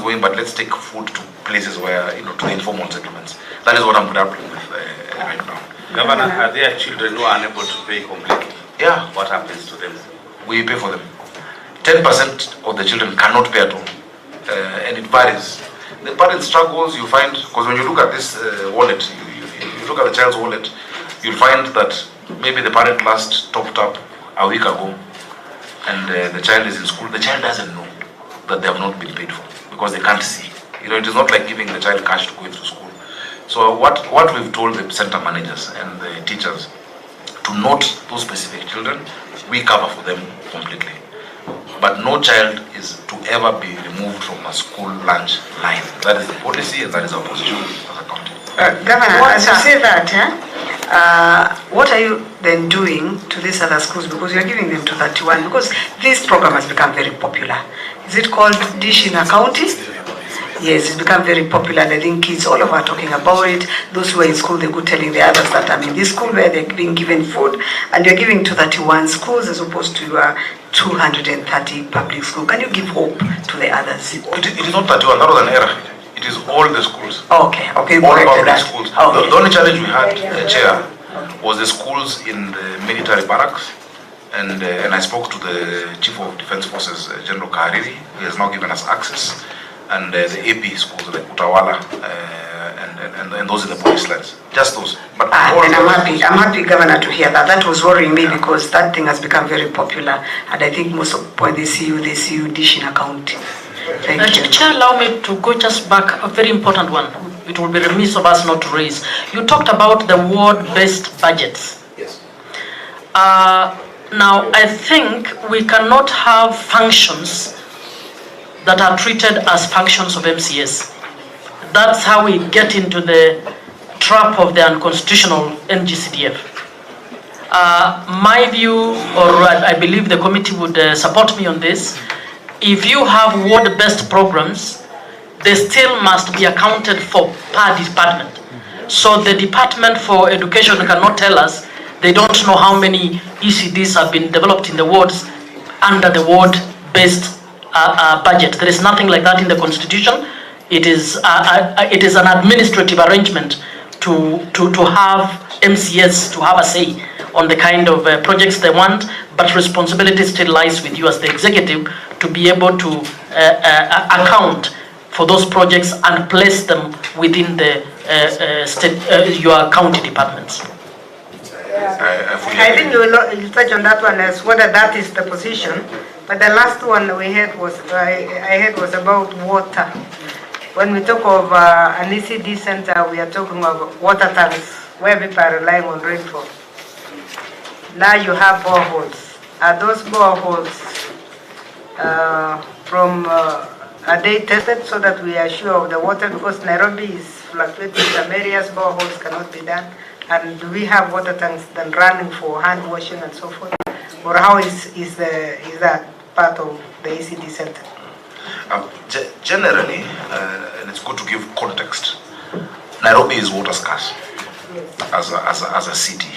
going, but let's take food to places where, to the informal settlements. That is what I'm grappling with right now. Governor, are there children who are unable to pay completely? Yeah. What happens to them? We pay for them. 10% of the children cannot pay at all, and it varies. The parent struggles, you find, because when you look at this wallet, you look at the child's wallet, you'll find that maybe the parent last topped up a week ago, and the child is in school. The child doesn't know that they have not been paid for, because they can't see. It is not like giving the child cash to go into school. So what we've told the center managers and the teachers, to note those specific children, we cover for them completely. But no child is to ever be removed from a school lunch line. That is the policy, and that is our position as a county. Governor, as you say that, what are you then doing to these other schools? Because you are giving them to 31, because this program has become very popular. Is it called Dishi in a county? Yes, it's become very popular, and I think kids all over are talking about it. Those who are in school, they go telling the others that I'm in this school where they're being given food, and you're giving to 31 schools as opposed to your 230 public schools. Can you give hope to the others? It is not 31, that was an error. It is all the schools. Okay, all public schools. Okay. The only challenge we had, Chair, was the schools in the military barracks, and I spoke to the Chief of Defense Forces, General Kahariri. He has now given us access. And the AP schools like Utawala and those in the police lines, just those. But I'm happy, Governor, to hear that. That was worrying me because that thing has become very popular, and I think most of the point they see you Dish in account. Thank you. Chair, allow me to go just back a very important one. It will be remiss of us not to raise. You talked about the ward-based budgets. Yes. Now, I think we cannot have functions that are treated as functions of MCS. That's how we get into the trap of the unconstitutional NGCDF. My view, or I believe the committee would support me on this, if you have ward-based programs, they still must be accounted for per department. So the Department for Education cannot tell us they don't know how many ECDs have been developed in the wards under the ward-based budget. There is nothing like that in the Constitution. It is an administrative arrangement to have MCS to have a say on the kind of projects they want, but responsibility still lies with you as the executive to be able to account for those projects and place them within the your county departments. I think you will touch on that one as whether that is the position. But the last one we had was I heard was about water. When we talk of an ECD center, we are talking of water tanks where people are relying on rainfall. Now you have boreholes. Are those boreholes are they tested so that we are sure of the water? Because Nairobi is fluctuating. Some areas boreholes cannot be done. And do we have water tanks then running for hand washing and so forth? Or how is that part of the ECD center? Generally, and it's good to give context, Nairobi is water scarce as a city.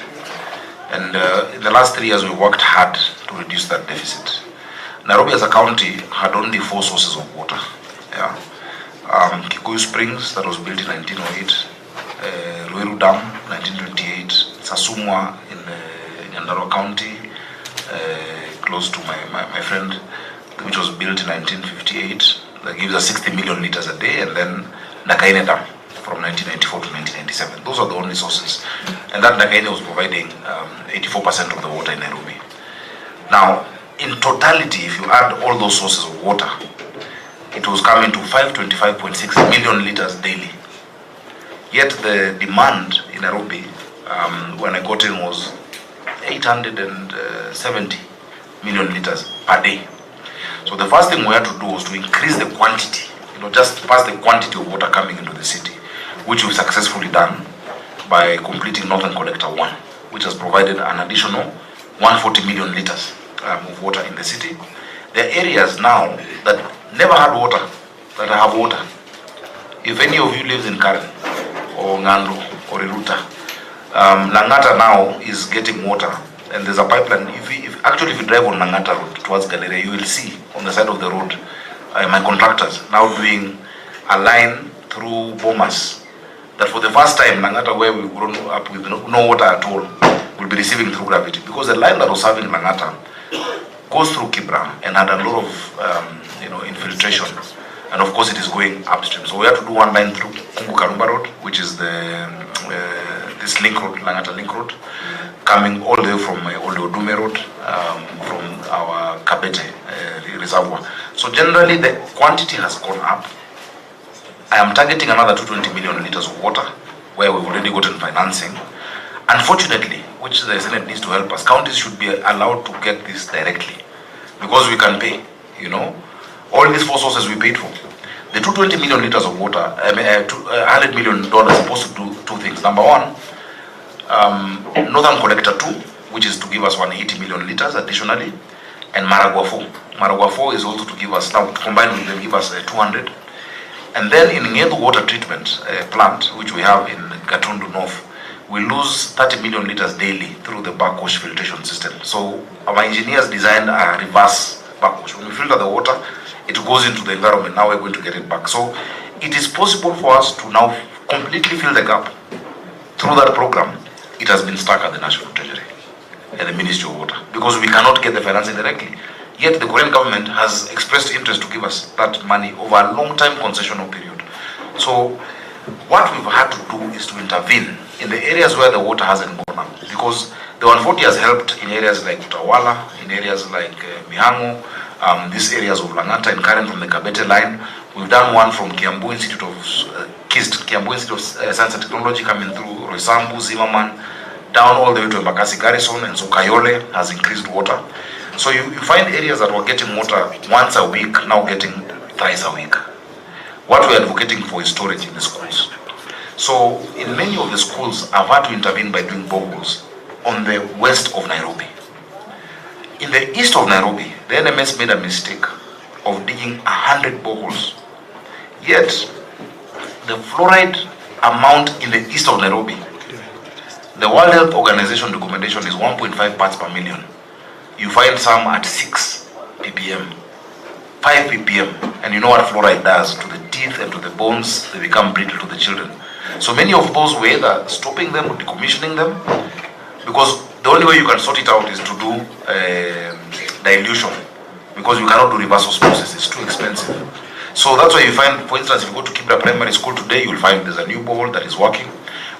And in the last 3 years, we worked hard to reduce that deficit. Nairobi as a county had only 4 sources of water. Yeah. Kikuyu Springs, that was built in 1908, Ruiru Dam, 1928, Sasumwa in Nyandarua County, close to my friend, which was built in 1958, that gives us 60 million liters a day, and then Nakaine Dam from 1994 to 1997. Those are the only sources. And that Nakaine was providing 84% of the water in Nairobi. Now, in totality, if you add all those sources of water, it was coming to 525.6 million liters daily. Yet the demand in Nairobi, when I got in, was 870 million liters per day. So the first thing we had to do was to increase the quantity, just pass the quantity of water coming into the city, which we've successfully done by completing Northern Collector 1, which has provided an additional 140 million liters of water in the city. There are areas now that never had water, that have water. If any of you lives in Karen, or Ngando, or Iruta, Langata now is getting water, and there's a pipeline. If you drive on Langata Road towards Galleria, you will see on the side of the road my contractors now doing a line through Bomas, that for the first time, Langata, where we've grown up with no water at all, will be receiving through gravity. Because the line that was serving Langata goes through Kibra and had a lot of infiltration. And of course it is going upstream. So we have to do one line through Kumbu Road, which is this link road, Langata link road, coming all the way from Odume Road, from our Kabete reservoir. So generally the quantity has gone up. I am targeting another 220 million liters of water, where we've already gotten financing. Unfortunately, which the Senate needs to help us, counties should be allowed to get this directly, because we can pay, all these 4 sources we paid for. The 220 million liters of water, $100 million is supposed to do 2 things. Number one, Northern Collector 2, which is to give us 180 million liters additionally, and Maragua 4. Maragua 4 is also to give us, now combined with them, give us 200. And then in Ngedu water treatment plant, which we have in Gatundu North, we lose 30 million liters daily through the backwash filtration system. So our engineers designed a reverse backwash. When we filter the water, it goes into the environment. Now we're going to get it back. So it is possible for us to now completely fill the gap. Through that program, it has been stuck at the National Treasury and the Ministry of Water, because we cannot get the financing directly. Yet the Korean government has expressed interest to give us that money over a long time concessional period. So what we've had to do is to intervene in the areas where the water hasn't gone up, because the 140 has helped in areas like Utawala, in areas like Mihango, these areas of Langata and Karen from the Kabete line. We've done one from Kiambu Institute of Kiambu Institute of Science and Technology, coming through Roysambu, Zimmerman, down all the way to Embakasi Garrison, and so Kayole has increased water. So you find areas that were getting water once a week, now getting thrice a week. What we're advocating for is storage in the schools. So in many of the schools, I've had to intervene by doing boreholes on the west of Nairobi. In the east of Nairobi, the NMS made a mistake of digging 100 boreholes. Yet, the fluoride amount in the east of Nairobi, the World Health Organization recommendation is 1.5 parts per million. You find some at 6 ppm, 5 ppm, and you know what fluoride does to the teeth and to the bones. They become brittle to the children. So many of those were either stopping them or decommissioning them, because the only way you can sort it out is to do dilution, because you cannot do reverse osmosis, it's too expensive. So that's why you find, for instance, if you go to Kibra Primary School today, you'll find there's a new borehole that is working,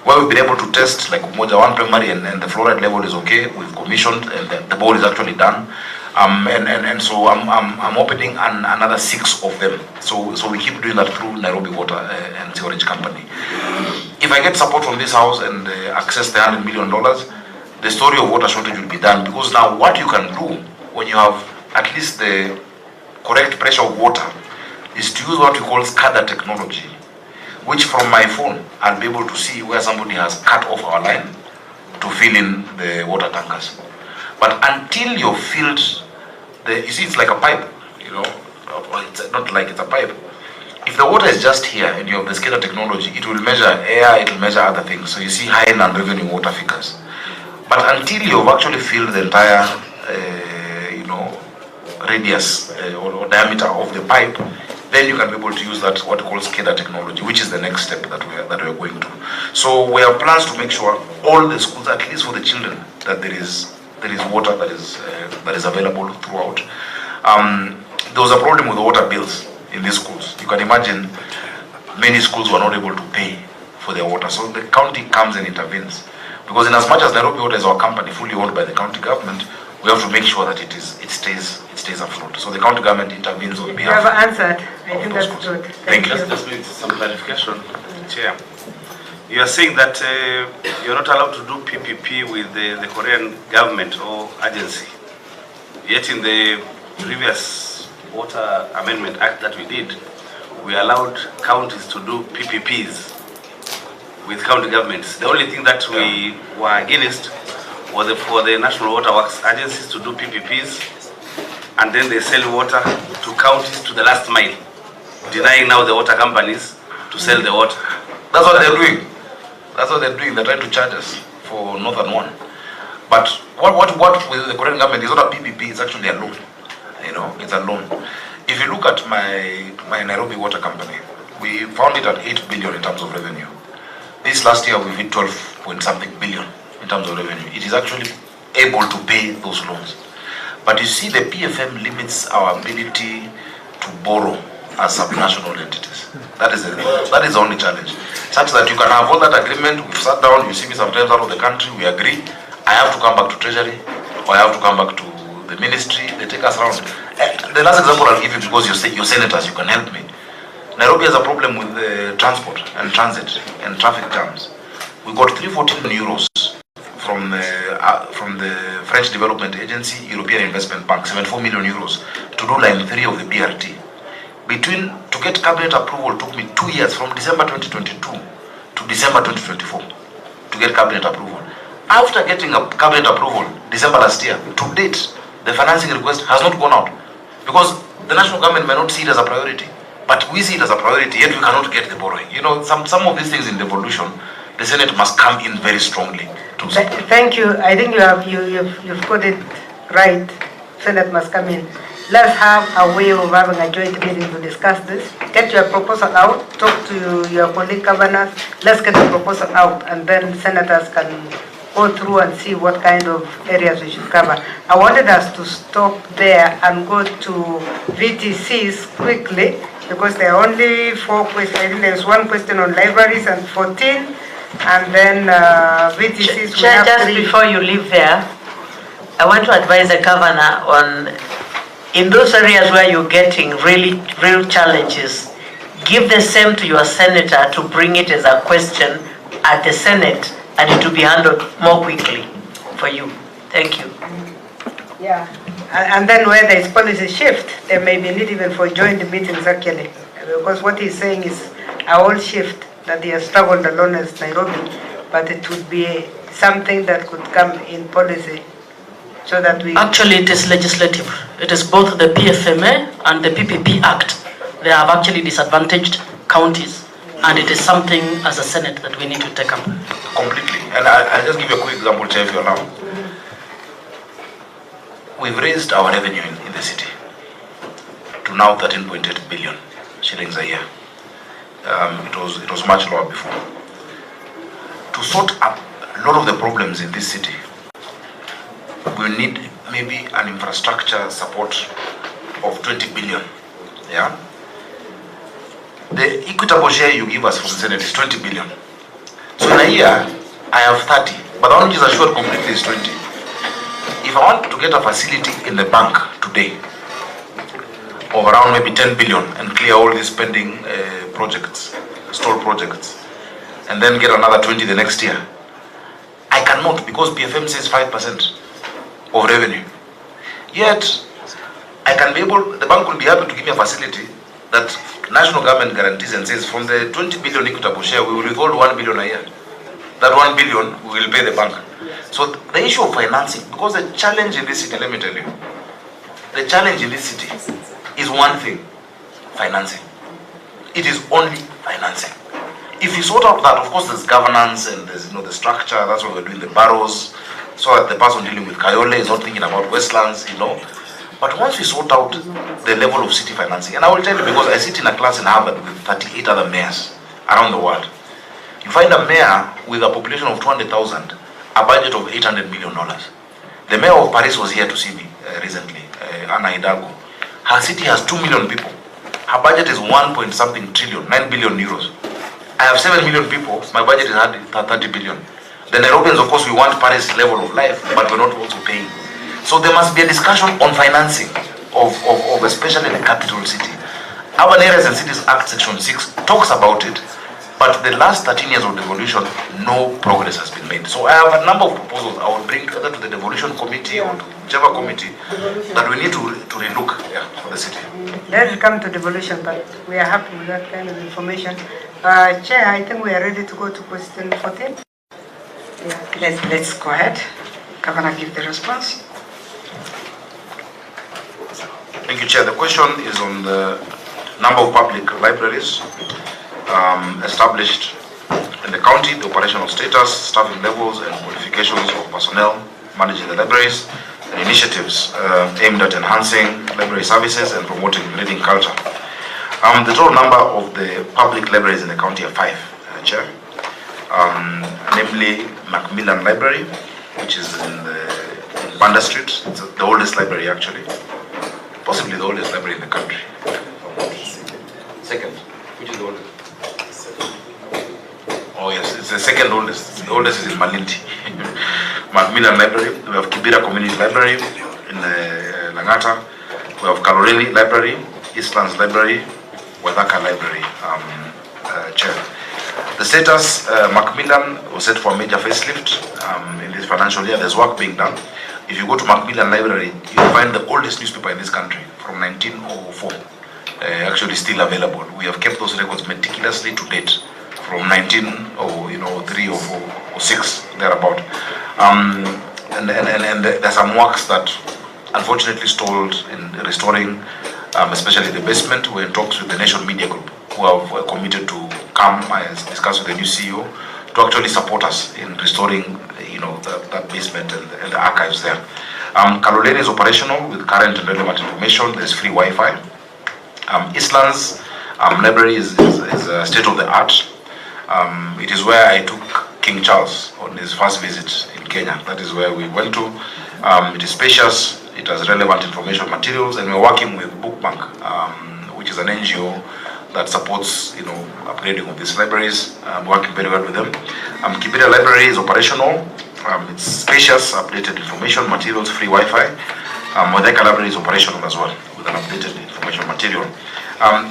where we've been able to test, like Umoja 1 Primary, and the fluoride level is okay. We've commissioned, and the borehole is actually done. And so I'm opening another 6 of them. So we keep doing that through Nairobi Water and Sewerage Company. If I get support from this house and access the $100 million, the story of water shortage will be done. Because now what you can do when you have at least the correct pressure of water is to use what we call SCADA technology, which from my phone I'll be able to see where somebody has cut off our line to fill in the water tankers. But until you've filled you see, it's like a pipe, it's not like it's a pipe. If the water is just here and you have the SCADA technology, it will measure air, it will measure other things. So you see high non-revenue water figures. But until you've actually filled the entire, radius or diameter of the pipe, then you can be able to use that what we call SCADA technology, which is the next step that we're going to. So we have plans to make sure all the schools, at least for the children, that there is water that is available throughout. There was a problem with the water bills in these schools. You can imagine many schools were not able to pay for their water. So the county comes and intervenes. Because in as much as Nairobi Water is our company, fully owned by the county government, we have to make sure that it stays afloat. So the county government intervenes on behalf. You have answered. I think that's good. Thank you. Just need some clarification, Chair. You are saying that you're not allowed to do PPP with the Korean government or agency. Yet in the previous Water Amendment Act that we did, we allowed counties to do PPPs with county governments. The only thing that we were against was for the National Water Works agencies to do PPPs, and then they sell water to counties to the last mile, denying now the water companies to sell the water. That's what they're doing. That's what they're doing. They're trying to charge us for Northern One. But what with the Korean government is not a PPP, it's actually a loan. It's a loan. If you look at my Nairobi water company, we found it at 8 billion in terms of revenue. This last year we hit 12 point something billion in terms of revenue. It is actually able to pay those loans. But you see, the PFM limits our ability to borrow as subnational entities. That is the only challenge. Such that you can have all that agreement, we've sat down, you see me sometimes out of the country, we agree, I have to come back to Treasury, or I have to come back to the ministry, they take us around. The last example I'll give you, because you're senators, you can help me. Nairobi has a problem with transport and transit and traffic jams. We got 314 euros from the French Development Agency, European Investment Bank, 74 million euros to do line 3 of the BRT. To get cabinet approval took me 2 years, from December 2022 to December 2024, to get cabinet approval. After getting a cabinet approval, December last year, to date, the financing request has not gone out, because the national government may not see it as a priority, but we see it as a priority, yet we cannot get the borrowing. You know, some of these things in devolution, the Senate must come in very strongly to support. Thank you. I think you've got it right. Senate must come in. Let's have a way of having a joint meeting to discuss this. Get your proposal out, talk to your colleague governors, let's get the proposal out, and then senators can go through and see what kind of areas we should cover. I wanted us to stop there and go to VTCs quickly, because there are only 4 questions. I think there's 1 question on libraries and 14, and then VTCs will have just 3. Before you leave there, I want to advise the governor on, in those areas where you're getting real challenges, give the same to your senator to bring it as a question at the Senate, and it will be handled more quickly for you. Thank you. Yeah, and then where there is policy shift, there may be need even for joint meetings actually, because what he's saying is a whole shift that he has struggled alone as Nairobi, but it would be something that could come in policy, so that we... Actually, it is legislative. It is both the PFMA and the PPP Act. They have actually disadvantaged counties, and it is something as a Senate that we need to take up. Completely. And I'll just give you a quick example, Chair, if you allow. We've raised our revenue in the city to now 13.8 billion shillings a year. It was much lower before. To sort out a lot of the problems in this city, we need maybe an infrastructure support of 20 billion. Yeah. The equitable share you give us from the Senate is 20 billion. So in a year, I have 30, but the one which is assured completely is 20. If I want to get a facility in the bank today of around maybe 10 billion and clear all these pending projects, stalled projects, and then get another 20 the next year, I cannot, because PFM says 5% of revenue. Yet, I can be able, the bank will be able to give me a facility that national government guarantees and says from the 20 billion equitable share, we will withhold 1 billion a year. That 1 billion we will pay the bank. So the issue of financing, because the challenge in this city, let me tell you, the challenge in this city is one thing, financing. It is only financing. If you sort out that, of course there's governance and there's the structure, that's why we're doing the barrows, so that the person dealing with Kayole is not thinking about Westlands, But once we sort out the level of city financing, and I will tell you, because I sit in a class in Harvard with 38 other mayors around the world, you find a mayor with a population of 200,000, a budget of $800 million. The mayor of Paris was here to see me recently, Anna Hidalgo. Her city has 2 million people. Her budget is 1 point something trillion, 9 billion euros. I have 7 million people, my budget is 30 billion. The Nairobians, of course, we want Paris level of life, but we're not also paying. So there must be a discussion on financing of especially the capital city. Urban Areas and Cities Act Section 6 talks about it, but the last 13 years of devolution, no progress has been made. So I have a number of proposals I will bring either to the devolution committee or to whichever committee that we need to relook for the city. Let's come to devolution, but we are happy with that kind of information. Chair, I think we are ready to go to question 14. Yeah, let's go ahead. Governor, give the response. Thank you, Chair. The question is on the number of public libraries established in the county, the operational status, staffing levels, and qualifications of personnel managing the libraries, and initiatives aimed at enhancing library services and promoting reading culture. The total number of the public libraries in the county are 5, Chair. Namely Macmillan Library, which is in Banda Street. It's the oldest library actually, possibly the oldest library in the country. Second, which is the oldest? Oh yes, it's the second oldest. The oldest is in Malindi. Macmillan Library. We have Kibera Community Library in Langata. We have Kaloreni Library, Eastlands Library, Wadaka Library. Chair. The status, Macmillan was set for a major facelift in this financial year. There's work being done. If you go to Macmillan Library, you'll find the oldest newspaper in this country from 1904, actually still available. We have kept those records meticulously to date from 1903 or 4 or 6, thereabout. And there's some works that unfortunately stalled in restoring, especially the basement. We're in talks with the Nation Media Group, who have committed to come and discuss with the new CEO to actually support us in restoring, that basement and the archives there. Kaloleni is operational with current and relevant information. There's free Wi-Fi. Eastlands Library is state of the art. It is where I took King Charles on his first visit in Kenya. That is where we went to. It is spacious. It has relevant information materials, and we're working with Bookbank, which is an NGO that supports, upgrading of these libraries. Working very well with them. Kibera Library is operational. It's spacious, updated information materials, free Wi-Fi. Wadaka Library is operational as well with an updated information material.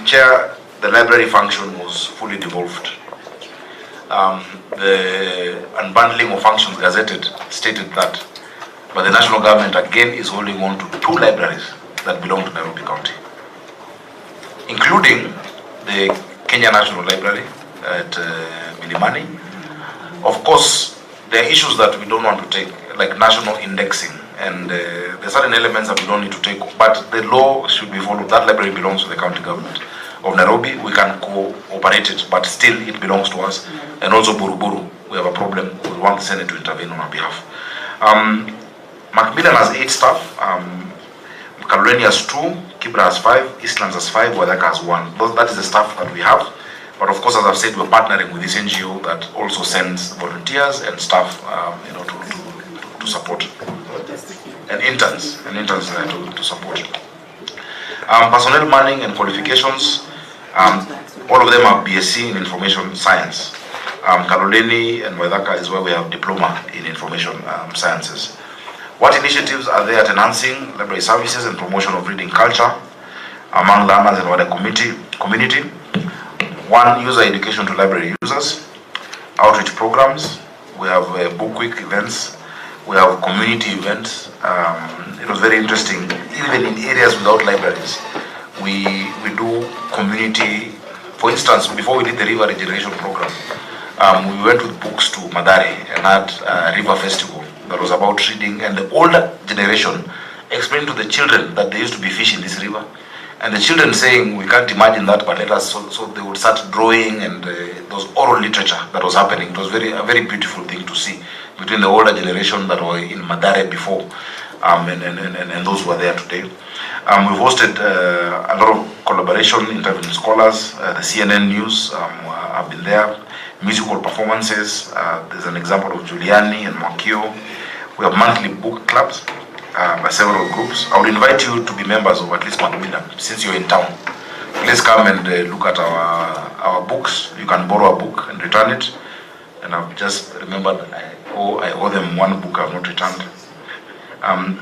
Chair, the library function was fully devolved. The unbundling of functions gazetted stated that, but the national government again is holding on to 2 libraries that belong to Nairobi County, including the Kenya National Library at Milimani. Of course, there are issues that we don't want to take, like national indexing, and there are certain elements that we don't need to take, but the law should be followed. That library belongs to the county government of Nairobi. We can cooperate it, but still it belongs to us. And also Buruburu, we have a problem. We want the Senate to intervene on our behalf. Macmillan has 8 staff. Kaloleni has 2, Kibra has 5, Eastlands has 5, Wadaka has 1. That is the staff that we have. But of course, as I've said, we're partnering with this NGO that also sends volunteers and staff, to support, and interns to support. Personnel manning and qualifications, all of them are BSc in information science. Kaloleni and Wadaka is where we have diploma in information sciences. What initiatives are there at enhancing library services and promotion of reading culture among learners and wider community? 1, user education to library users, outreach programs. We have book week events. We have community events. It was very interesting. Even in areas without libraries, we do community. For instance, before we did the river regeneration program, we went with books to Madari and had a river festival that was about reading, and the older generation explained to the children that there used to be fish in this river, and the children saying, we can't imagine that, but let us, so they would start drawing, and those oral literature that was happening. It was a very beautiful thing to see between the older generation that were in Madare before and those who are there today. We've hosted a lot of collaboration, interviewing scholars. The CNN News have been there. Musical performances. There's an example of Giuliani and Makio. We have monthly book clubs by several groups. I would invite you to be members of at least Macmillan since you're in town. Please come and look at our books. You can borrow a book and return it. And I've just remembered I owe them 1 book I've not returned.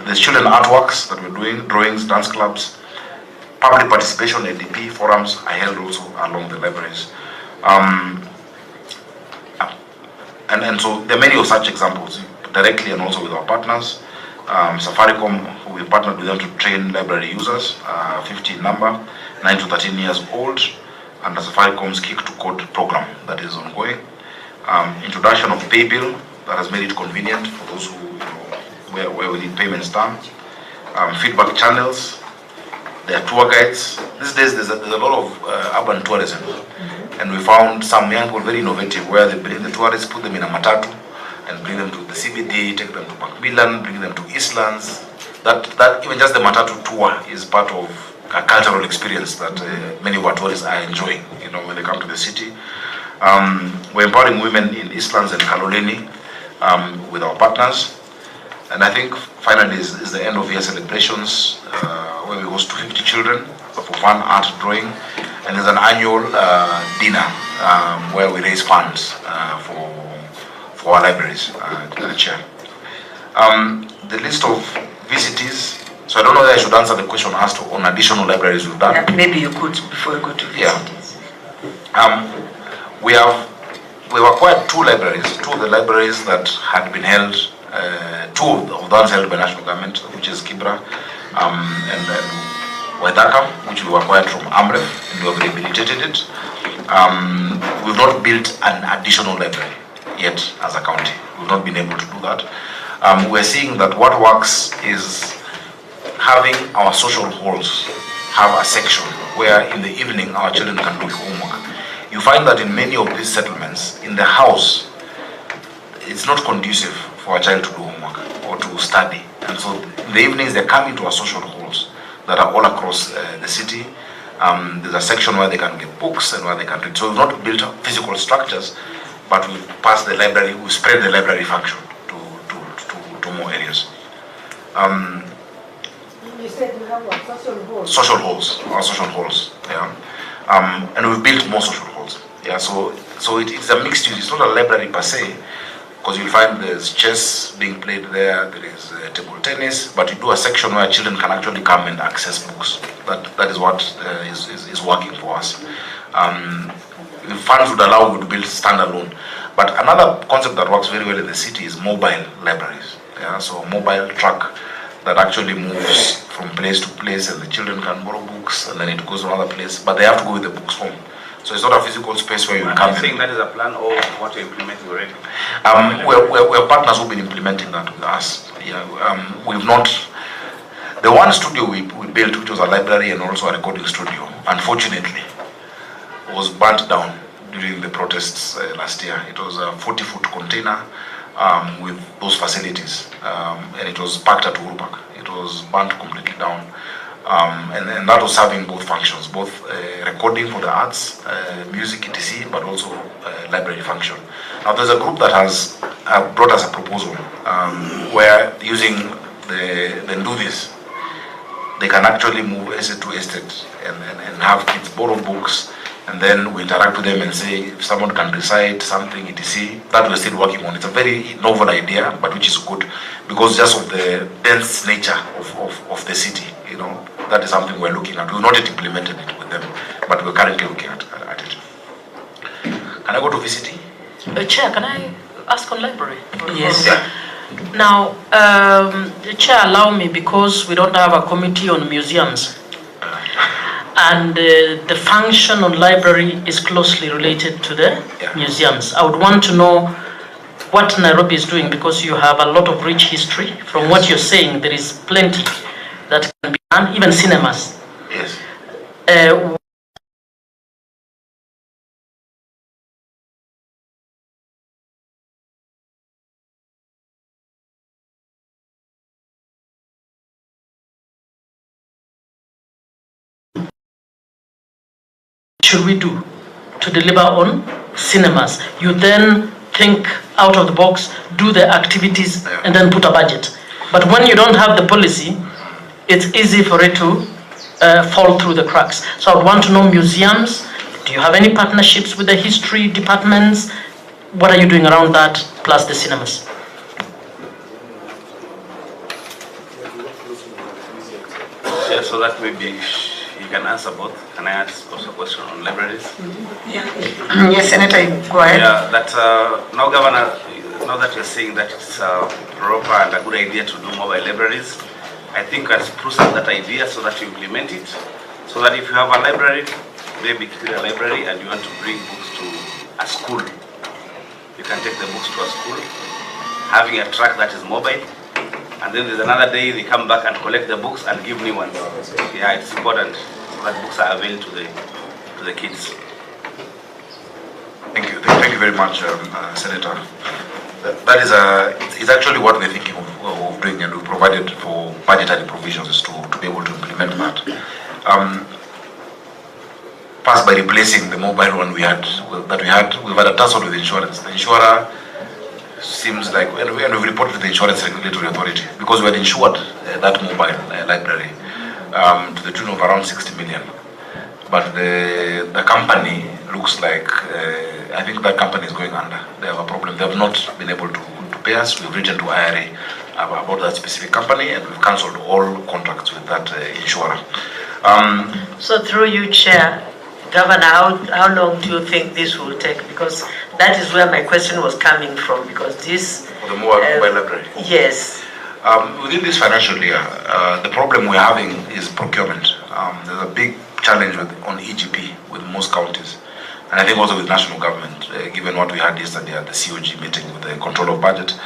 There's children artworks that we're doing, drawings, dance clubs, public participation, ADP forums are held also along the libraries. And so there are many of such examples, directly and also with our partners. Safaricom, we partnered with them to train library users, 50 in number, 9 to 13 years old, under Safaricom's Kick to Code program that is ongoing. Introduction of PayBill that has made it convenient for those who, where we need payments done. Feedback channels. There are tour guides. These days there's a lot of urban tourism, and we found some young people very innovative where they bring the tourists, put them in a matatu, and bring them to the CBD, take them to Macmillan, bring them to Eastlands. that even just the matatu tour is part of a cultural experience that many of our tourists are enjoying, you know, when they come to the city. We're empowering women in Eastlands and Kaloleni with our partners. And I think finally is the end of year celebrations where we host 250 children for fun, art, drawing. And there's an annual dinner where we raise funds for our libraries, chair. The list of visitors, so I don't know whether I should answer the question asked on additional libraries we've done. Yeah, maybe you could before you go to visitors. Yeah. We've acquired two of the libraries that had been held, two of the ones held by national government, which is Kibra and Waithaka, which we acquired from AMREF, and we have rehabilitated it. We've not built an additional library yet as a county. We've not been able to do that. We're seeing that what works is having our social halls have a section where in the evening our children can do homework. You find that in many of these settlements, in the house, it's not conducive for a child to do homework or to study. And so in the evenings they come into our social halls that are all across the city. There's a section where they can get books and where they can read. So we've not built physical structures, but we've passed the library, we spread the library function to more areas. You said you have what? Social halls? Social halls, our social halls, yeah. And we've built more social halls, yeah. So it's a mixed use. It's not a library per se, because you'll find there's chess being played there, there is table tennis, but you do a section where children can actually come and access books. That is what is working for us. The funds would allow you to build standalone. But another concept that works very well in the city is mobile libraries. Yeah, so a mobile truck that actually moves from place to place, and the children can borrow books, and then it goes to another place, but they have to go with the books home. So it's not a physical space where you come in. Are you saying that is a plan or what you're implementing already? We're partners who've been implementing that with us. Yeah, we've not. The one studio we built, which was a library and also a recording studio, unfortunately, was burnt down during the protests last year. It was a 40-foot container with those facilities, and it was parked at Uhuru Park. It was burnt completely down. And that was serving both functions, both recording for the arts, music, etc., but also library function. Now there's a group that has brought us a proposal where using the Ndudis, they can actually move estate to estate and have kids borrow books, and then we interact with them and say if someone can recite something, etc. That we're still working on. It's a very novel idea, but which is good because just of the dense nature of the city, you know. That is something we're looking at. We've not yet implemented it with them, but we're currently looking at it. Can I go to VCT? Chair, can I ask on library? Yes. Yeah. Now, Chair, allow me, because we don't have a committee on museums, and the function on library is closely related to the museums. I would want to know what Nairobi is doing, because you have a lot of rich history. From what you're saying, there is plenty that can be done, even cinemas. Yes. Should we do to deliver on cinemas? You then think out of the box, do the activities, and then put a budget. But when you don't have the policy, it's easy for it to fall through the cracks. So I would want to know museums. Do you have any partnerships with the history departments? What are you doing around that, plus the cinemas? Yeah, so that maybe you can answer both. Can I ask also a question on libraries? Yeah. Yes, Senator, go ahead. Yeah, that now, Governor, now that you're saying that it's proper and a good idea to do mobile libraries, I think let's process that idea so that you implement it, so that if you have a library, maybe a library, and you want to bring books to a school, you can take the books to a school, having a track that is mobile, and then there's another day they come back and collect the books and give new ones. Yeah, it's important that books are available to the kids. Thank you. Thank you very much, Senator. That is it's actually what we're thinking of doing, and we provided for budgetary provisions to be able to implement that. First, by replacing the mobile one we've had a tussle with insurance. The insurer seems like, and we've reported to the Insurance Regulatory Authority, because we had insured that mobile library to the tune of around 60 million. But the company looks like, I think that company is going under. They have a problem. They have not been able to pay us. We've written to IRA about that specific company, and we've cancelled all contracts with that insurer. So through you, Chair, Governor, how long do you think this will take? Because that is where my question was coming from, because this... For the mobile library? Yes. Within this financial year, the problem we're having is procurement. There's a big challenge on EGP with most counties, and I think also with national government, given what we had yesterday at the COG meeting with the control of budget.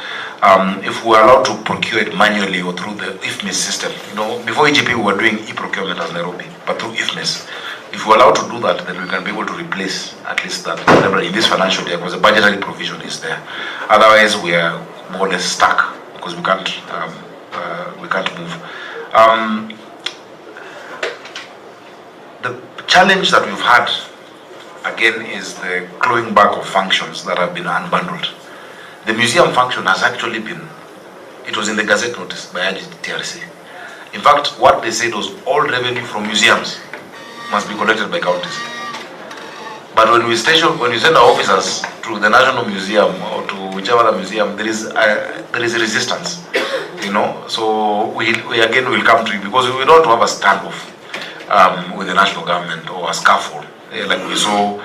If we're allowed to procure it manually or through the IFMIS system, before EGP we were doing e-procurement as Nairobi, but through IFMIS. If we're allowed to do that, then we can be able to replace at least that library in this financial year, because the budgetary provision is there. Otherwise, we are more or less stuck because we can't move. The challenge that we've had again is the clawing back of functions that have been unbundled. The museum function has actually been, it was in the Gazette notice by TRC. In fact, what they said was all revenue from museums must be collected by counties. But when we send our officers to the National Museum or to whichever other museum, there is resistance, So we again will come to you, because we don't have a standoff with the national government or a scaffold, like we saw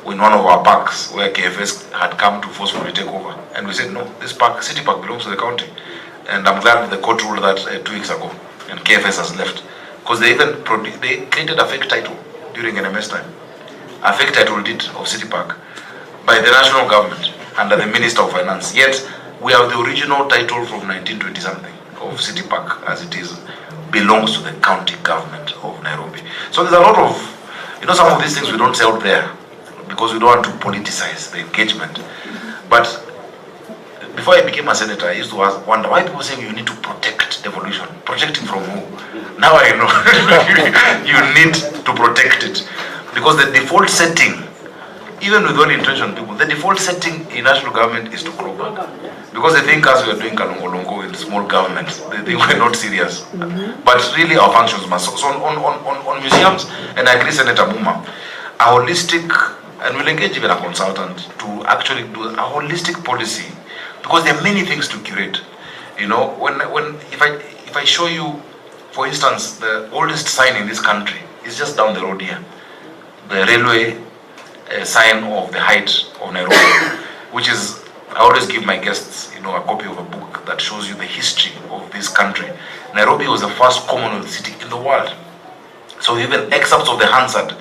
in one of our parks where KFS had come to forcefully take over, and we said no, this park, city park, belongs to the county. And I'm glad the court ruled that 2 weeks ago, and KFS has left. Because they created a fake title during NMS time, a fake title deed of City Park by the national government under the Minister of Finance. Yet we have the original title from 1920 something of City Park, as it is belongs to the county government of Nairobi. So there's a lot of, some of these things we don't say out there because we don't want to politicize the engagement. But before I became a senator, I used to wonder why people say you need to protect devolution. Protecting from who? Now I know you need to protect it, because the default setting, even with well-intentioned people, the default setting in national government is to claw back, because they think as we are doing kalongolongo in small government, they think we're not serious. But really our functions must. So on museums, and I agree, Senator Muma, a holistic, and we'll engage even a consultant to actually do a holistic policy, because there are many things to curate. If I show you, for instance, the oldest sign in this country is just down the road here, the railway sign of the height of Nairobi, which is, I always give my guests, a copy of a book that shows you the history of this country. Nairobi was the first Commonwealth city in the world. So even excerpts of the Hansard,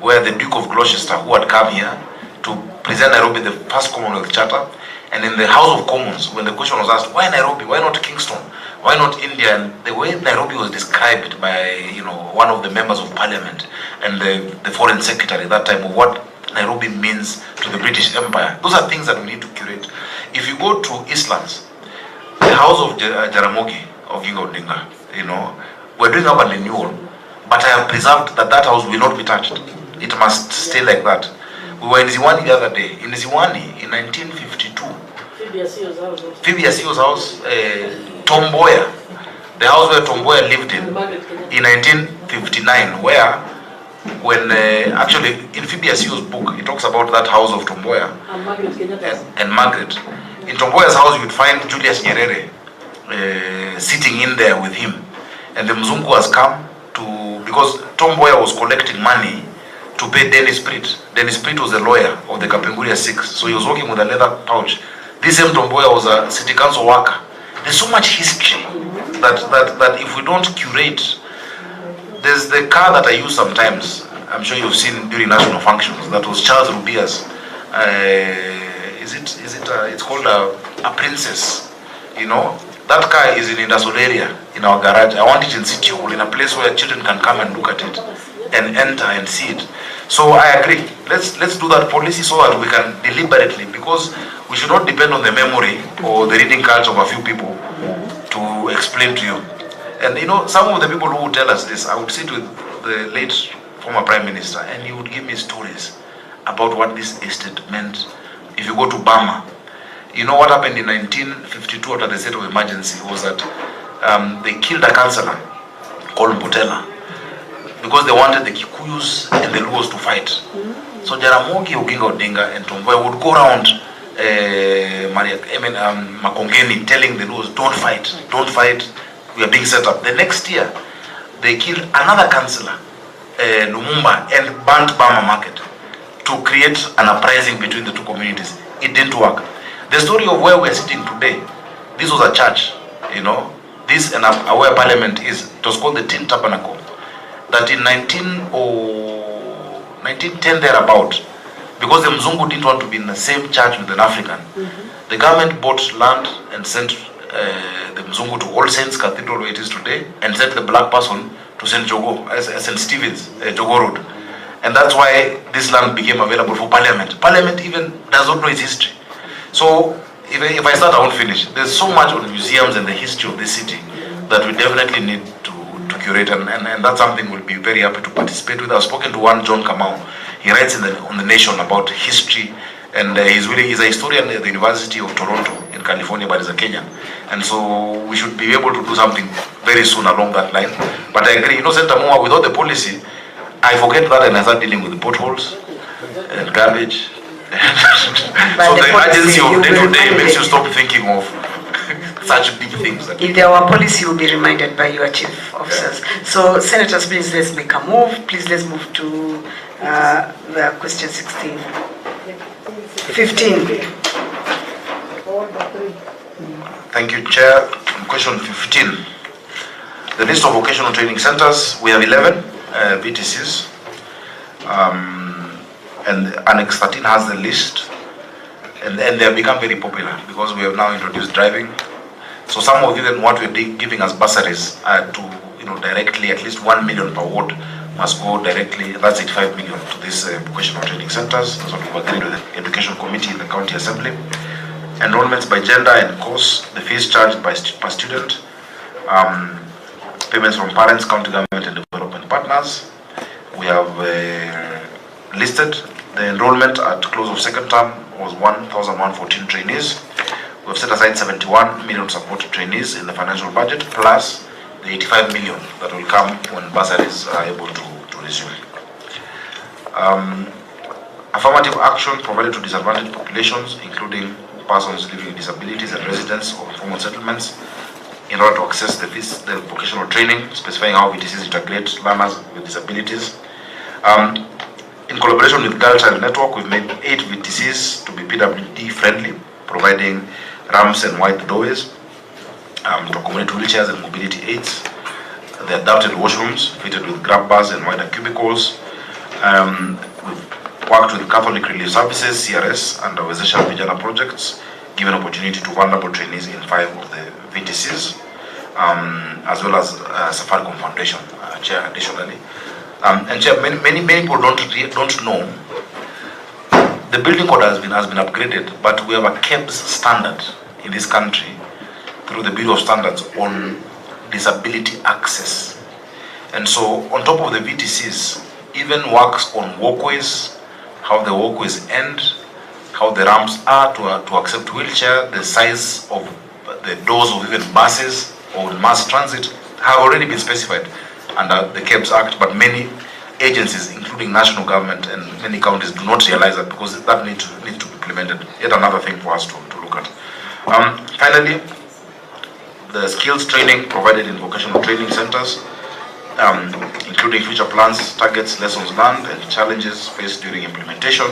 where the Duke of Gloucester, who had come here to present Nairobi the first Commonwealth Charter, and in the House of Commons, when the question was asked, why Nairobi, why not Kingston, why not India, and the way Nairobi was described by one of the members of Parliament and the Foreign Secretary at that time, of what Nairobi means to the British Empire. Those are things that we need to curate. If you go to Eastlands, the house of Jaramogi of Odinga, we're doing up a renewal, but I have preserved that house will not be touched. It must stay like that. We were in Ziwani the other day. In Ziwani, in 1952, Phoebe Asio's house, Tomboya, the house where Tomboya lived in 1959, where when actually in Phoebe Asio's book, it talks about that house of Tomboya and Margaret. In Tomboya's house, you would find Julius Nyerere sitting in there with him. And the Mzungu has come because Tomboya was collecting money to pay Dennis Pritt. Dennis Pritt was a lawyer of the Kapenguria 6, so he was working with a leather pouch. This same Tomboya was a city council worker. There's so much history that if we don't curate, there's the car that I use sometimes, I'm sure you've seen during national functions, that was Charles Rubia's, it's called a Princess, That car is in industrial area, in our garage. I want it in City Hall, in a place where children can come and look at it and enter and see it. So I agree. Let's do that policy so that we can deliberately, because we should not depend on the memory or the reading culture of a few people to explain to you. And you know, some of the people who would tell us this, I would sit with the late former Prime Minister and he would give me stories about what this estate meant. If you go to Burma, you know what happened in 1952 after the state of emergency was that they killed a councillor called Mbutela because they wanted the Kikuyus and the Luos to fight. So Jaramogi Oginga Odinga and Tomboya would go around Makongeni telling the Luos, don't fight, we are being set up. The next year, they killed another councillor, Lumumba, and burnt Burma market to create an uprising between the two communities. It didn't work. The story of where we are sitting today, this was a church, you know, this and where parliament is, it was called the Tin Tabernacle, that in 1910 thereabout, because the Mzungu didn't want to be in the same church with an African, the government bought land and sent the Mzungu to All Saints Cathedral where it is today, and sent the black person to St. Stephen's, Jogo Road. And that's why this land became available for parliament. Parliament even does not know its history. So if I start, I won't finish. There's so much on museums and the history of this city that we definitely need to curate, and that's something we'll be very happy to participate with. I've spoken to one, John Kamau. He writes on the Nation about history, and he's a historian at the University of Toronto in California, but he's a Kenyan. And so we should be able to do something very soon along that line. But I agree, you know, Senator Moa, without the policy, I forget that and I start dealing with the potholes and garbage. So the urgency of day-to-day makes you stop thinking of such big things. If there were policy, you will be reminded by your chief officers. So, senators, please let's make a move. Please let's move to the question 16. 15. Thank you, Chair. Question 15. The list of vocational training centers, we have 11 VTCs. And Annex 13 has the list, and they have become very popular because we have now introduced driving. So some of even what we're giving as bursaries to, you know, directly at least 1 million per ward must go directly, that's 85 million to these vocational training centers. That's what we've agreed with the Education Committee in the County Assembly. Enrollments by gender and course, the fees charged per student, payments from parents, county government and development partners. We have listed the enrollment at close of second term was 1,114 trainees. We have set aside 71 million support trainees in the financial budget, plus the 85 million that will come when bursaries are able to resume. Affirmative action provided to disadvantaged populations, including persons living with disabilities and residents of informal settlements, in order to access the vocational training, specifying how VTCs integrate learners with disabilities. In collaboration with Girl Child Network, we've made 8 VTCs to be PWD friendly, providing ramps and wide doorways to accommodate wheelchairs and mobility aids. The adapted washrooms fitted with grab bars and wider cubicles. We've worked with Catholic Relief Services, CRS, and our Wezesha Vijana projects, given opportunity to vulnerable trainees in 5 of the VTCs, as well as Safaricom Foundation, Chair, additionally. And Chair, many people don't know the building code has been upgraded, but we have a KEBS standard in this country through the Bureau of Standards on disability access. And so on top of the VTCs, even works on walkways, how the walkways end, how the ramps are to accept wheelchair, the size of the doors of even buses or mass transit have already been specified under the KEBS Act, but many agencies, including national government and many counties, do not realize that because that needs to be implemented. Yet another thing for us to look at. Finally, the skills training provided in vocational training centers, including future plans, targets, lessons learned, and challenges faced during implementation.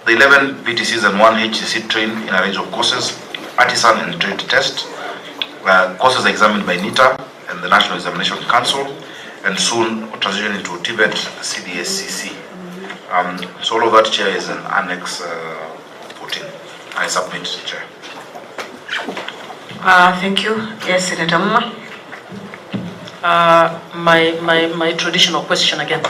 The 11 VTCs and 1 HCC trained in a range of courses, artisan and trade test. Courses examined by NITA and the National Examination Council, and soon transition into Tibet CDSCC. So all of that, Chair, is an Annex 14. I submit, Chair. Thank you. Yes, Senator Muma. My traditional question again.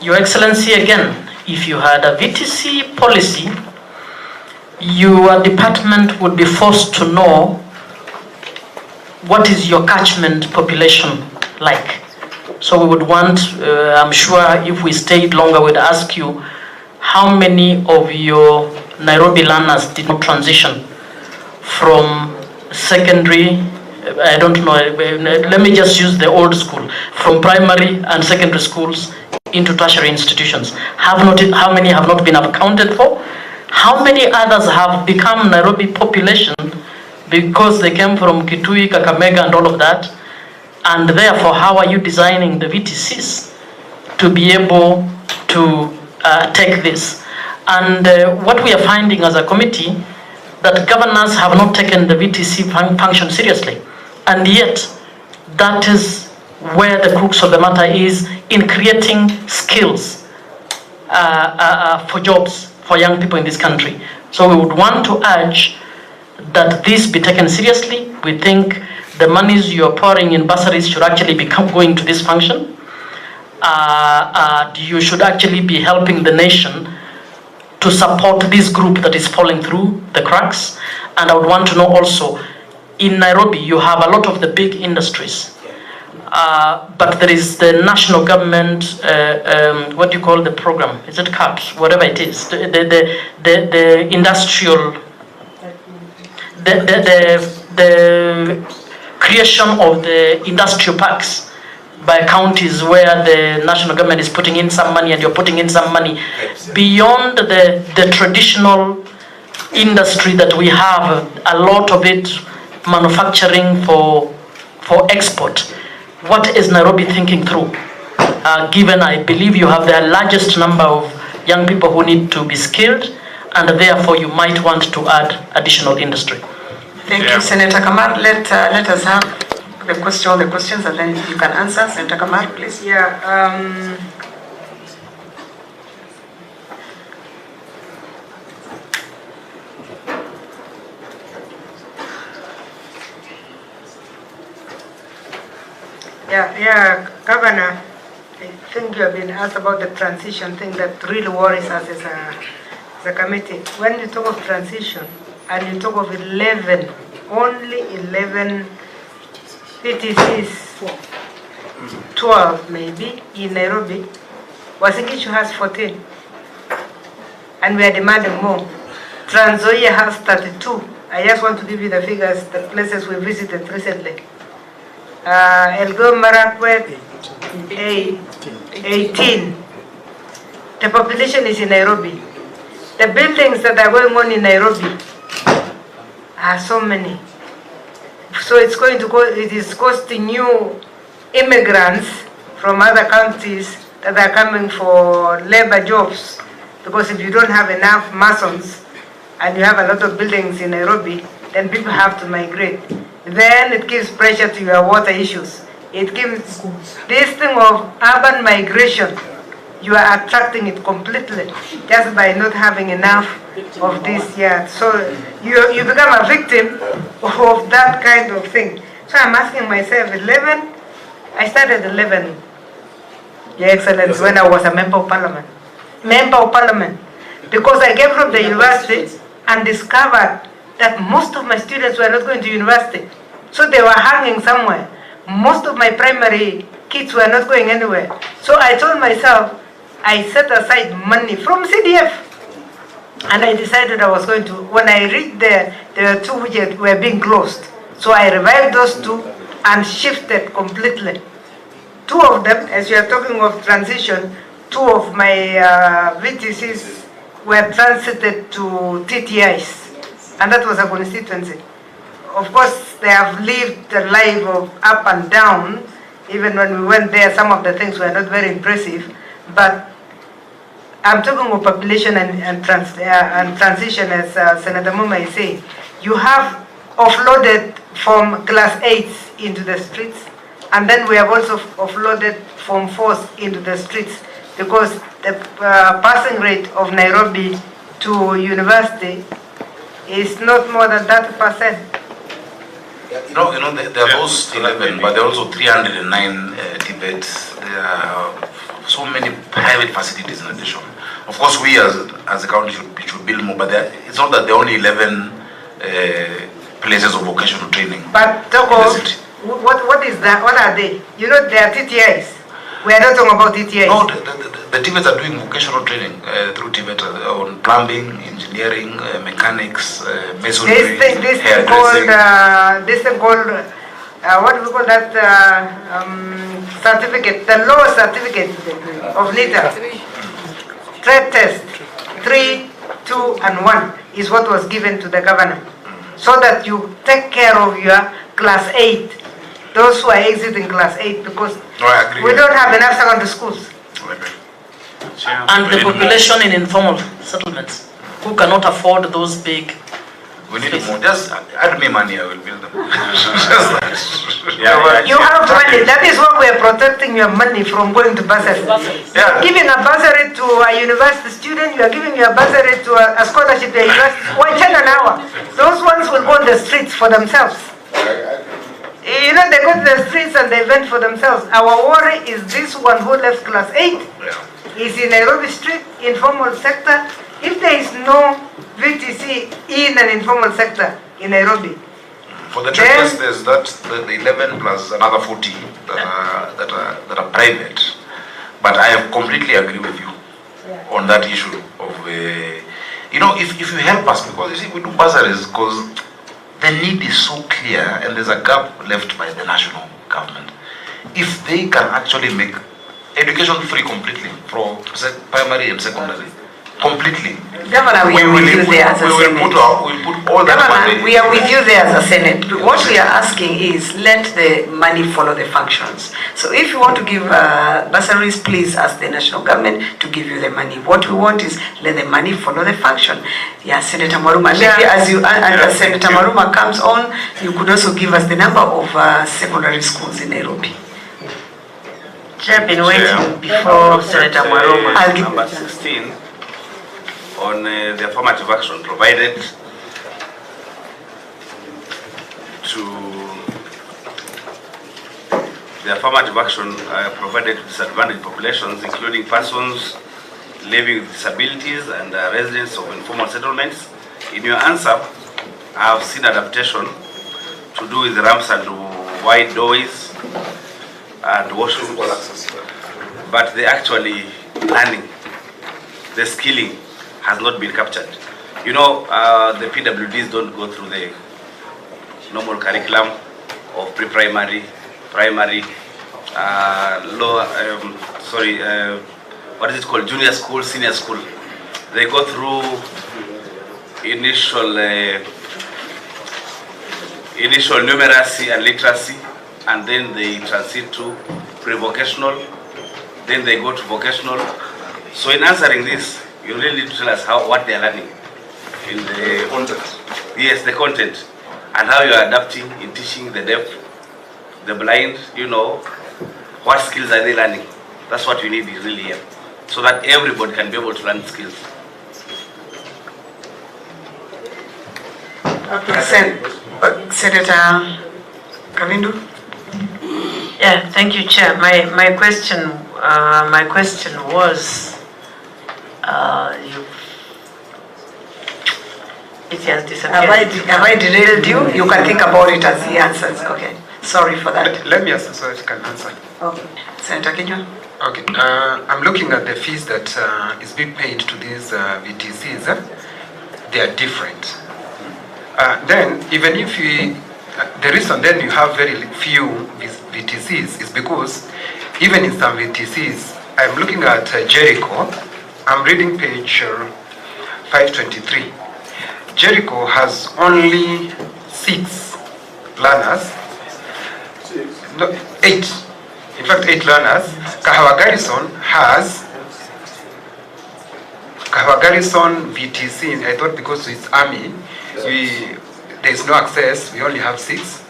Your Excellency, again, if you had a VTC policy, your department would be forced to know what is your catchment population like? So we would want, I'm sure if we stayed longer, we'd ask you, how many of your Nairobi learners did not transition from secondary, I don't know, let me just use the old school, from primary and secondary schools into tertiary institutions? How many have not been accounted for? How many others have become Nairobi population because they came from Kitui, Kakamega and all of that? And therefore, how are you designing the VTCs to be able to take this? And what we are finding as a committee, that governors have not taken the VTC function seriously. And yet, that is where the crux of the matter is in creating skills for jobs for young people in this country. So we would want to urge that this be taken seriously. We think the monies you're pouring in bursaries should actually be going to this function. You should actually be helping the nation to support this group that is falling through the cracks. And I would want to know also, in Nairobi, you have a lot of the big industries. But there is the national government, what do you call the program? Is it CAPS? Whatever it is. The industrial, the creation of the industrial parks by counties where the national government is putting in some money and you're putting in some money. Beyond the traditional industry that we have, a lot of it manufacturing for export. What is Nairobi thinking through? Given I believe you have the largest number of young people who need to be skilled, and therefore you might want to add additional industry. Thank you, Senator Kamar. Let us have all the questions, and then you can answer. Senator Kamar, please. Yeah. Yeah, Governor, I think you have been asked about the transition thing that really worries us as a committee. When you talk of transition and you talk of 11, only 11 PTCs, 12 maybe, in Nairobi, Wasingishu has 14. And we are demanding more. Trans Nzoia has 32. I just want to give you the figures, the places we visited recently. Elgeyo Marakwet, 18. The population is in Nairobi. The buildings that are going on in Nairobi are so many. So it's going to it is costing you immigrants from other countries that are coming for labor jobs. Because if you don't have enough masons and you have a lot of buildings in Nairobi, then people have to migrate. Then it gives pressure to your water issues. It gives this thing of urban migration. You are attracting it completely just by not having enough of this here. So you become a victim of that kind of thing. So I'm asking myself, 11, I started 11, Your Excellency, when I was a member of parliament. Because I came from the university and discovered that most of my students were not going to university. So they were hanging somewhere. Most of my primary kids were not going anywhere. So I told myself, I set aside money from CDF. And I decided I was going to, when I reached there were two which were being closed. So I revived those two and shifted completely. Two of them, as you are talking of transition, two of my VTCs were transited to TTIs. And that was a constituency. Of course, they have lived a life of up and down. Even when we went there, some of the things were not very impressive. But I'm talking of population and transition, as Senator Muma is saying. You have offloaded from class 8s into the streets. And then we have also offloaded from 4s into the streets. Because the passing rate of Nairobi to university is not more than 30%. You know, there are those 11, but there are also 309 Tibets. There are so many private facilities in addition. Of course, we as a county should build more, but it's not that there are only 11 places of vocational training. But in Toko, the city. what is that? What are they? You know, they are TTIs. We are not talking about TTIs. No, the TVETs are doing vocational training through TVET on plumbing, engineering, mechanics, masonry, This thing called, what do we call that certificate? The law certificate of NITA. Trade test 3, 2, and 1 is what was given to the governor, so that you take care of your class 8, those who are exiting class 8, because No, I agree. we don't have enough secondary schools. And the population in informal settlements who cannot afford those big. We need more. Just add me money, I will build them. Just that. You have money. That is why we are protecting your money from going to bursary. Yeah. Giving a bursary to a university student, you are giving your bursary to a scholarship to a university. Why 10 an hour? Those ones will go on the streets for themselves. You know, they go to the streets and they vent for themselves. Our worry is this one who left class 8 is in Nairobi street, informal sector. If there is no VTC in an informal sector in Nairobi, For the traders, there's the 11 plus another 40 that are private. But I completely agree with you on that issue of, you know, if you help us, because you see, we do bursaries because the need is so clear and there's a gap left by the national government. If they can actually make education free completely for primary and secondary, completely. Governor, we are with you there as a we'll Senate. put all that Governor, money. we are with you there as a Senate. What we are asking is let the money follow the functions. So if you want to give bursaries, please ask the national government to give you the money. What we want is let the money follow the function. Yeah, Senator Maruma. Maybe as Senator Maruma comes on, you could also give us the number of secondary schools in Nairobi. I've been waiting before Senator Maruma. I'll give Number 16 on the affirmative action provided to disadvantaged populations, including persons living with disabilities and residents of informal settlements. In your answer, I have seen adaptation to do with ramps and wide doorways and washrooms, but the actually learning, the skilling has not been captured. You know, the PWDs don't go through the normal curriculum of pre-primary, primary, what is it called, junior school, senior school. They go through initial numeracy and literacy, and then they transit to pre-vocational, then they go to vocational. So in answering this, you really need to tell us what they are learning in the content. Yes, the content, and how you are adapting in teaching the deaf, the blind. You know, what skills are they learning? That's what we need really here, so that everybody can be able to learn skills. Senator Kavindu. Yeah, thank you, Chair. My question was, it has disappeared. Have I derailed you? You can think about it as he answers. Okay. Sorry for that. Let me answer so I can answer. Okay. Senator Kenya. Okay. I'm looking at the fees that is being paid to these VTCs. They are different. Then, even if the reason then you have very few VTCs is because even in some VTCs, I'm looking at Jericho. I'm reading page 523. Jericho has only 6 learners. No, 8. In fact, 8 learners. Kahawa Garrison VTC, I thought because it's army, there's no access, we only have 6.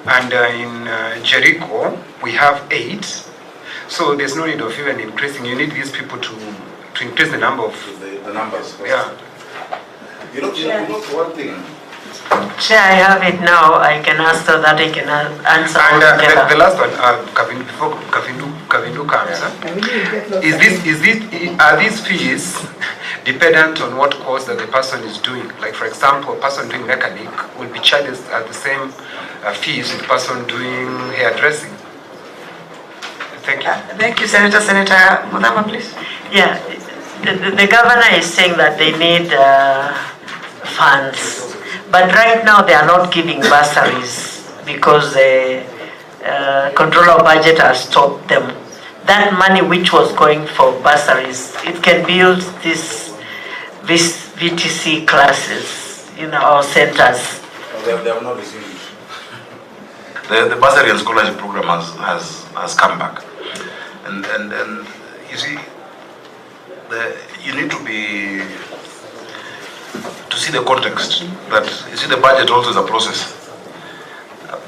And in Jericho, we have 8. So there's no need of even increasing. You need these people to increase the number of... The numbers. Yeah. You know one thing. Chair, I have it now. I can ask so that I can answer all And together. the last one, before Kavindu comes, are these fees dependent on what course that the person is doing. Like for example, a person doing mechanic will be charged at the same fees with the person doing hairdressing. Thank you. Thank you, Senator. Senator Mudama, please. Yeah, the governor is saying that they need funds, but right now they are not giving bursaries because the controller of budget has stopped them. That money which was going for bursaries, it can build this VTC classes, or centers. They have not received it. The bursary and scholarship program has come back, and you see, you need to see the context. That you see, the budget also is a process.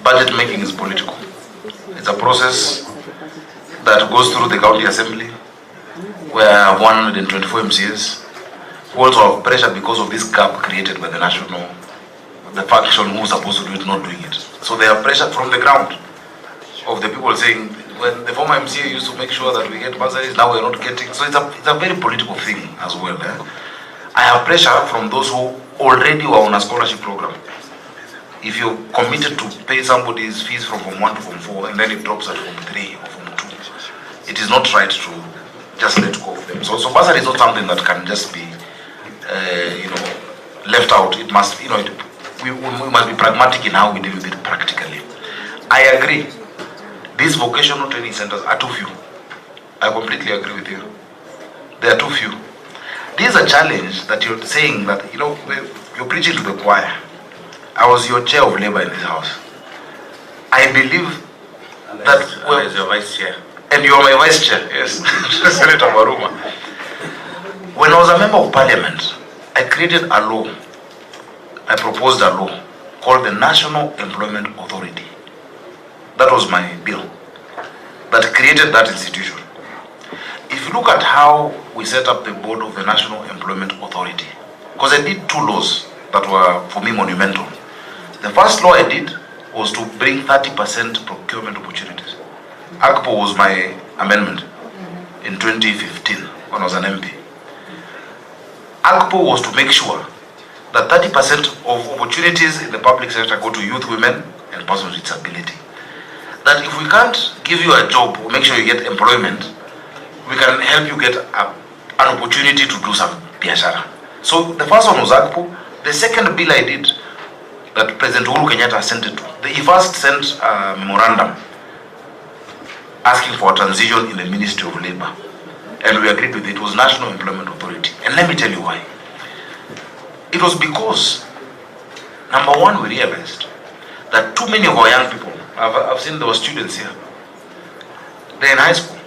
Budget making is political. It's a process that goes through the county assembly, where 124 MCAs who also have pressure because of this gap created by the faction who is supposed to do it not doing it. So they have pressure from the ground of the people saying, when the former MCA used to make sure that we get bursaries, now we're not getting. So it's a very political thing as well. I have pressure from those who already were on a scholarship program. If you're committed to pay somebody's fees from Form 1 to Form 4 and then it drops at Form 3 or Form 2, it is not right to just let go of them. So bursary is not something that can just be, left out. It must, we must be pragmatic in how we deal with it practically. I agree. These vocational training centers are too few. I completely agree with you. They are too few. This is a challenge that you're saying that, you're preaching to the choir. I was your chair of labor in this house. I believe that... Well, is your vice chair. And you are my vice chair, yes. Senator Maruma. When I was a member of parliament, I created a law. I proposed a law called the National Employment Authority. That was my bill that created that institution. If you look at how we set up the board of the National Employment Authority, because I did 2 laws that were, for me, monumental. The first law I did was to bring 30% procurement opportunities. AGPO was my amendment in 2015 when I was an MP. AGPO was to make sure that 30% of opportunities in the public sector go to youth, women, and persons with disability. That if we can't give you a job or make sure you get employment, we can help you get an opportunity to do some biashara. So the first one was AGPO. The second bill I did, that President Uhuru Kenyatta sent it to, he first sent a memorandum asking for a transition in the Ministry of Labor. And we agreed with it. It was National Employment Authority. And let me tell you why. It was because, number one, we realized that too many of our young people, I've seen those students here, they're in high school.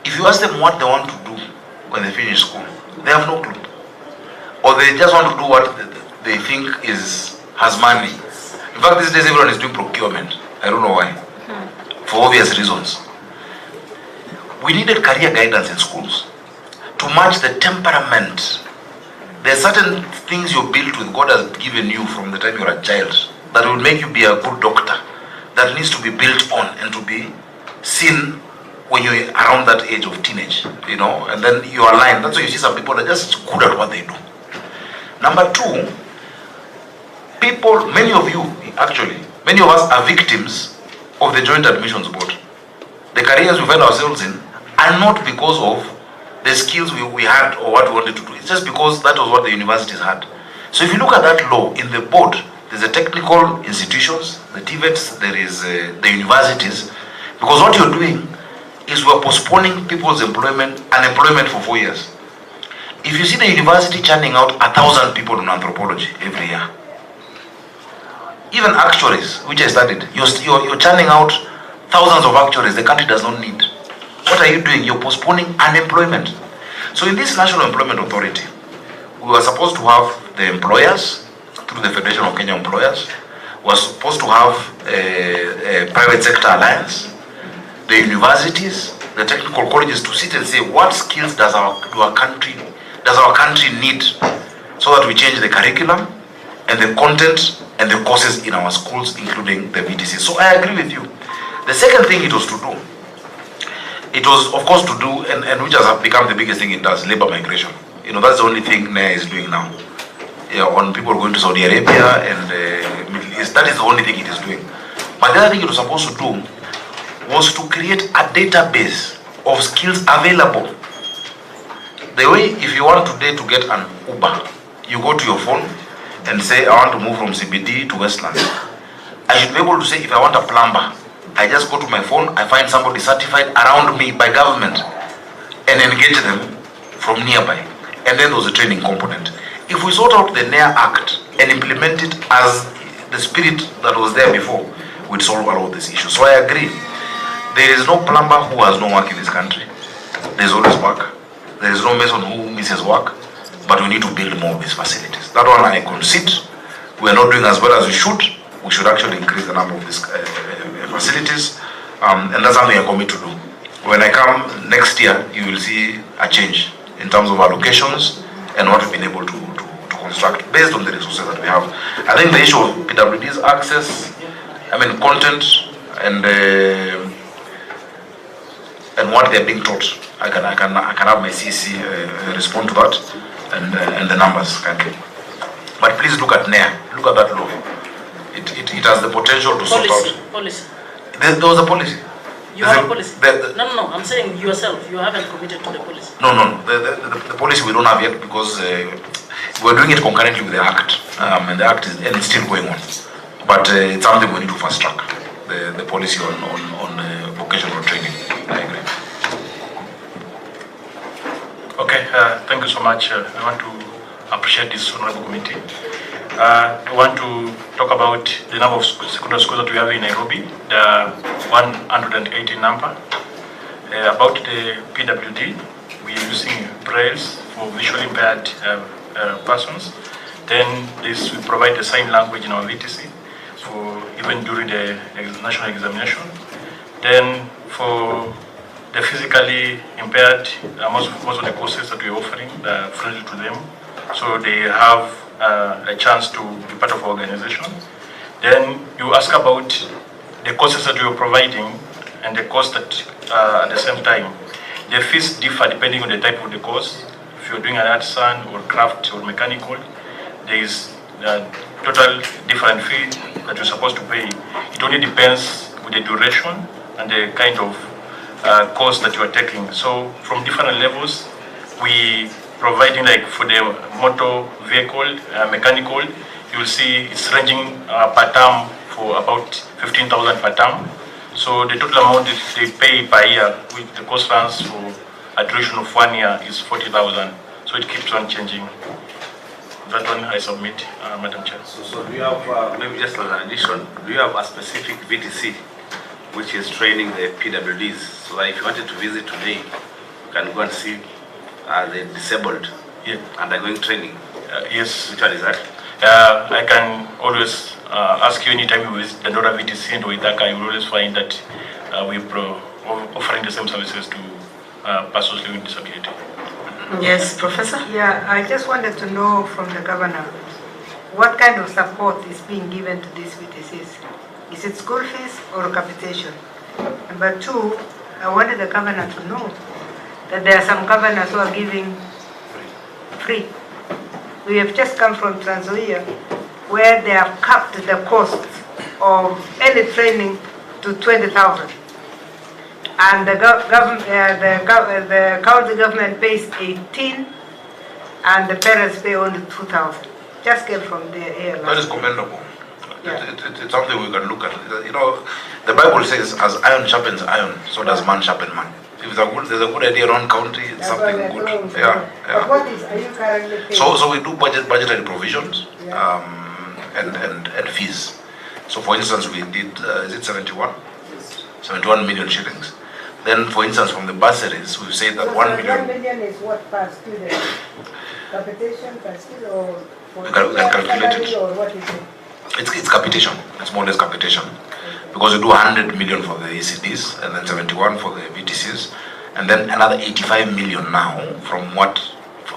If you ask them what they want to do when they finish school, they have no clue. Or they just want to do what they think has money. In fact, these days everyone is doing procurement. I don't know why. For obvious reasons. We needed career guidance in schools to match the temperament. There are certain things you're built with, God has given you from the time you're a child, that will make you be a good doctor, that needs to be built on and to be seen when you're around that age of teenage, and then you align. That's why you see some people that are just good at what they do. Number 2, many of us are victims of the Joint Admissions Board. The careers we find ourselves in are not because of the skills we had or what we wanted to do. It's just because that was what the universities had. So if you look at that law, in the board, there's the technical institutions, the TVETs, there is the universities, because what you're doing is we're postponing people's unemployment for 4 years. If you see the university churning out 1,000 people in anthropology every year, even actuaries, which I studied, you're churning out thousands of actuaries the country does not need. What are you doing? You're postponing unemployment. So in this National Employment Authority, we were supposed to have the employers through the Federation of Kenya Employers. We were supposed to have a private sector alliance, the universities, the technical colleges, to sit and say what skills does our country need, so that we change the curriculum and the content and the courses in our schools, including the VTC. So I agree with you. The second thing it was to do, it was of course to do, and which has become the biggest thing it does, labor migration. that's the only thing NEA is doing now. On people going to Saudi Arabia and Middle East, that is the only thing it is doing. But the other thing it was supposed to do was to create a database of skills available. The way, if you want today to get an Uber, you go to your phone and say, I want to move from CBD to Westlands. I should be able to say, if I want a plumber, I just go to my phone, I find somebody certified around me by government and engage them from nearby. And then there was a training component. If we sort out the NEA Act and implement it as the spirit that was there before, we'd solve a lot of these issues. So I agree. There is no plumber who has no work in this country. There's always work. There is no mason who misses work. But we need to build more of these facilities. That one I concede. We are not doing as well as we should. We should actually increase the number of these facilities. And that's something I commit to do. When I come next year, you will see a change in terms of allocations and what we've been able to construct based on the resources that we have. I think the issue of PWD's access, content and what they're being taught, I can have my CC respond to that and the numbers kindly. But please look at NEA. Look at that law. It has the potential to sort out. Policy. There was a policy. You have a policy? No, I'm saying yourself, you haven't committed to the policy. No. The policy we don't have yet because we're doing it concurrently with the Act. And the Act is still going on. But it's something we need to fast track. The policy on vocational training. I agree. Okay, thank you so much. I want to appreciate this honorable committee. I want to talk about the number of secondary schools that we have in Nairobi, the 180 number. About the PWD, we are using brailles for visually impaired persons. Then we provide the sign language in our VTC, for even during the national examination. Then for the physically impaired, most of the courses that we're offering are friendly to them, so they have a chance to be part of our organization. Then you ask about the courses that you're providing and the cost that at the same time. The fees differ depending on the type of the course. If you're doing an artisan or craft or mechanical, there is a total different fee that you're supposed to pay. It only depends with the duration and the kind of course that you are taking. So from different levels, we providing, like for the motor vehicle, mechanical, you will see it's ranging per term for about 15,000 per term. So the total amount that they pay per year, with the cost runs for a duration of 1 year, is 40,000. So it keeps on changing. That one I submit, Madam Chair. So do you have, maybe just as an addition, do you have a specific VTC which is training the PWDs? So that if you wanted to visit today, you can go and see the disabled undergoing training. Yes. Which one is that? I can always ask you anytime you visit the Dora VTC and Waithaka, you will always find that we're offering the same services to persons living with disability. Yes, Professor? Yeah, I just wanted to know from the governor, what kind of support is being given to these VTCs? Is it school fees or capitation? Number two, I wanted the governor to know that there are some governors who are giving free. We have just come from Trans Nzoia, where they have capped the cost of any training to 20,000. And the county government pays 18, and the parents pay only 2,000. Just came from the air. That is commendable. Yeah. It's something we can look at. The Bible says, as iron sharpens iron, so does man sharpen man. If there's a good idea around county, it's something good. But what are you currently paying? So we do budgetary provisions and fees. So for instance, we did, is it 71? 71 million shillings. Then for instance, from the bursaries, we've said that 1 million. 1 million is what per student? Capitation per student or for We can calculate it. or what is it? It's capitation. It's more or less capitation. Because we do 100 million for the ECDs and then 71 for the VTCs and then another 85 million now from what,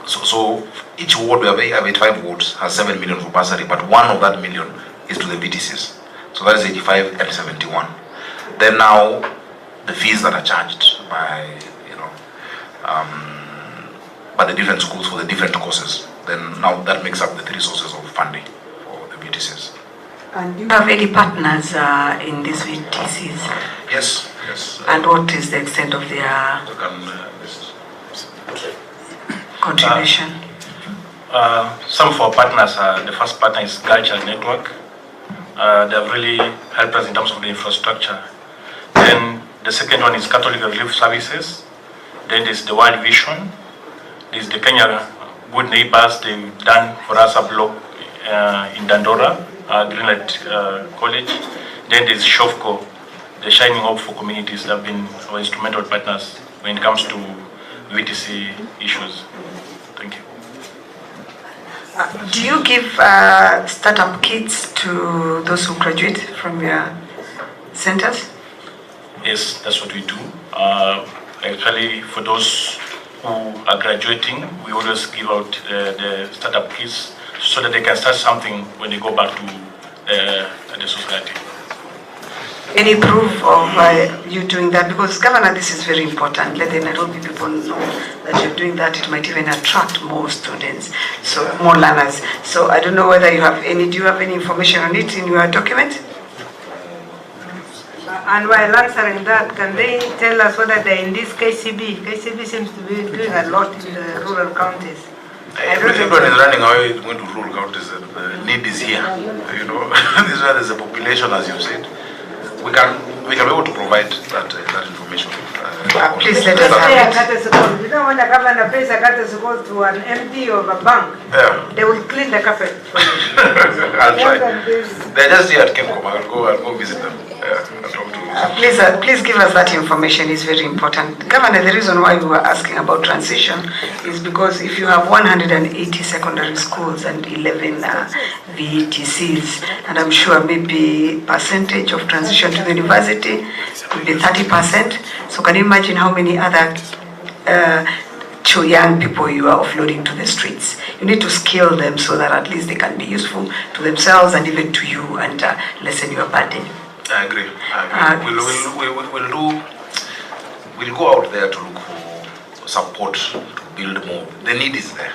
so each ward, we have 85 wards, has 7 million for bursary, but one of that million is to the VTCs. So that is 85 and 71. Then now the fees that are charged by, by the different schools for the different courses. Then now that makes up the 3 sources of funding for the VTCs. And do you have any partners in these VTCs? Yes. And what is the extent of their contribution? Some of our partners, the first partner is Culture Network. They have really helped us in terms of the infrastructure. Then the second one is Catholic Relief Services. Then there's the World Vision. There's the Kenya Good Neighbors. They've done for us a block in Dandora, Greenlight College. Then there's Shofco, the Shining Hope for Communities. That have been our instrumental partners when it comes to VTC issues. Thank you. Do you give startup kits to those who graduate from your centers? Yes, that's what we do. Actually, for those who are graduating, we always give out the startup kits so that they can start something when they go back to the society. Any proof of you doing that? Because Governor, this is very important. Let the Nairobi people know that you're doing that. It might even attract more students, so more learners. So I don't know whether you have any. Do you have any information on it in your document? And while answering that, can they tell us whether they're in this KCB? KCB seems to be doing a lot in the rural counties. Everyone is running away going to rural counties. The need is here. You know, this is where there's a population, as you said. We can be able to provide that information. Please let us have it. You know, when the governor pays a category to an MD of a bank, they will clean the carpet for you. I'll try. They're just here at Kemkom. I'll go visit them. I'll talk to them. Please give us that information. It's very important. Governor, the reason why we were asking about transition is because if you have 180 secondary schools and 11 VTCs, and I'm sure maybe percentage of transition to the university will be 30%. So can you imagine how many other young people you are offloading to the streets? You need to skill them so that at least they can be useful to themselves and even to you and lessen your burden. I agree. We'll go out there to look for support to build more. The need is there.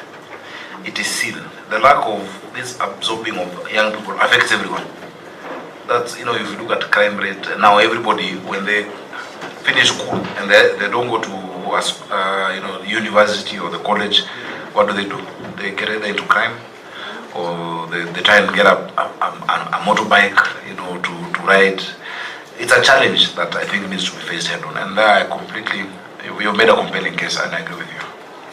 It is seen. The lack of this absorbing of young people affects everyone. That's, you know, if you look at crime rate, now everybody, when they finish school and they don't go to university or the college, what do? They get either into crime or they try and get a motorbike, you know, to ride. It's a challenge that I think needs to be faced head on, and you made a compelling case, and I agree with you.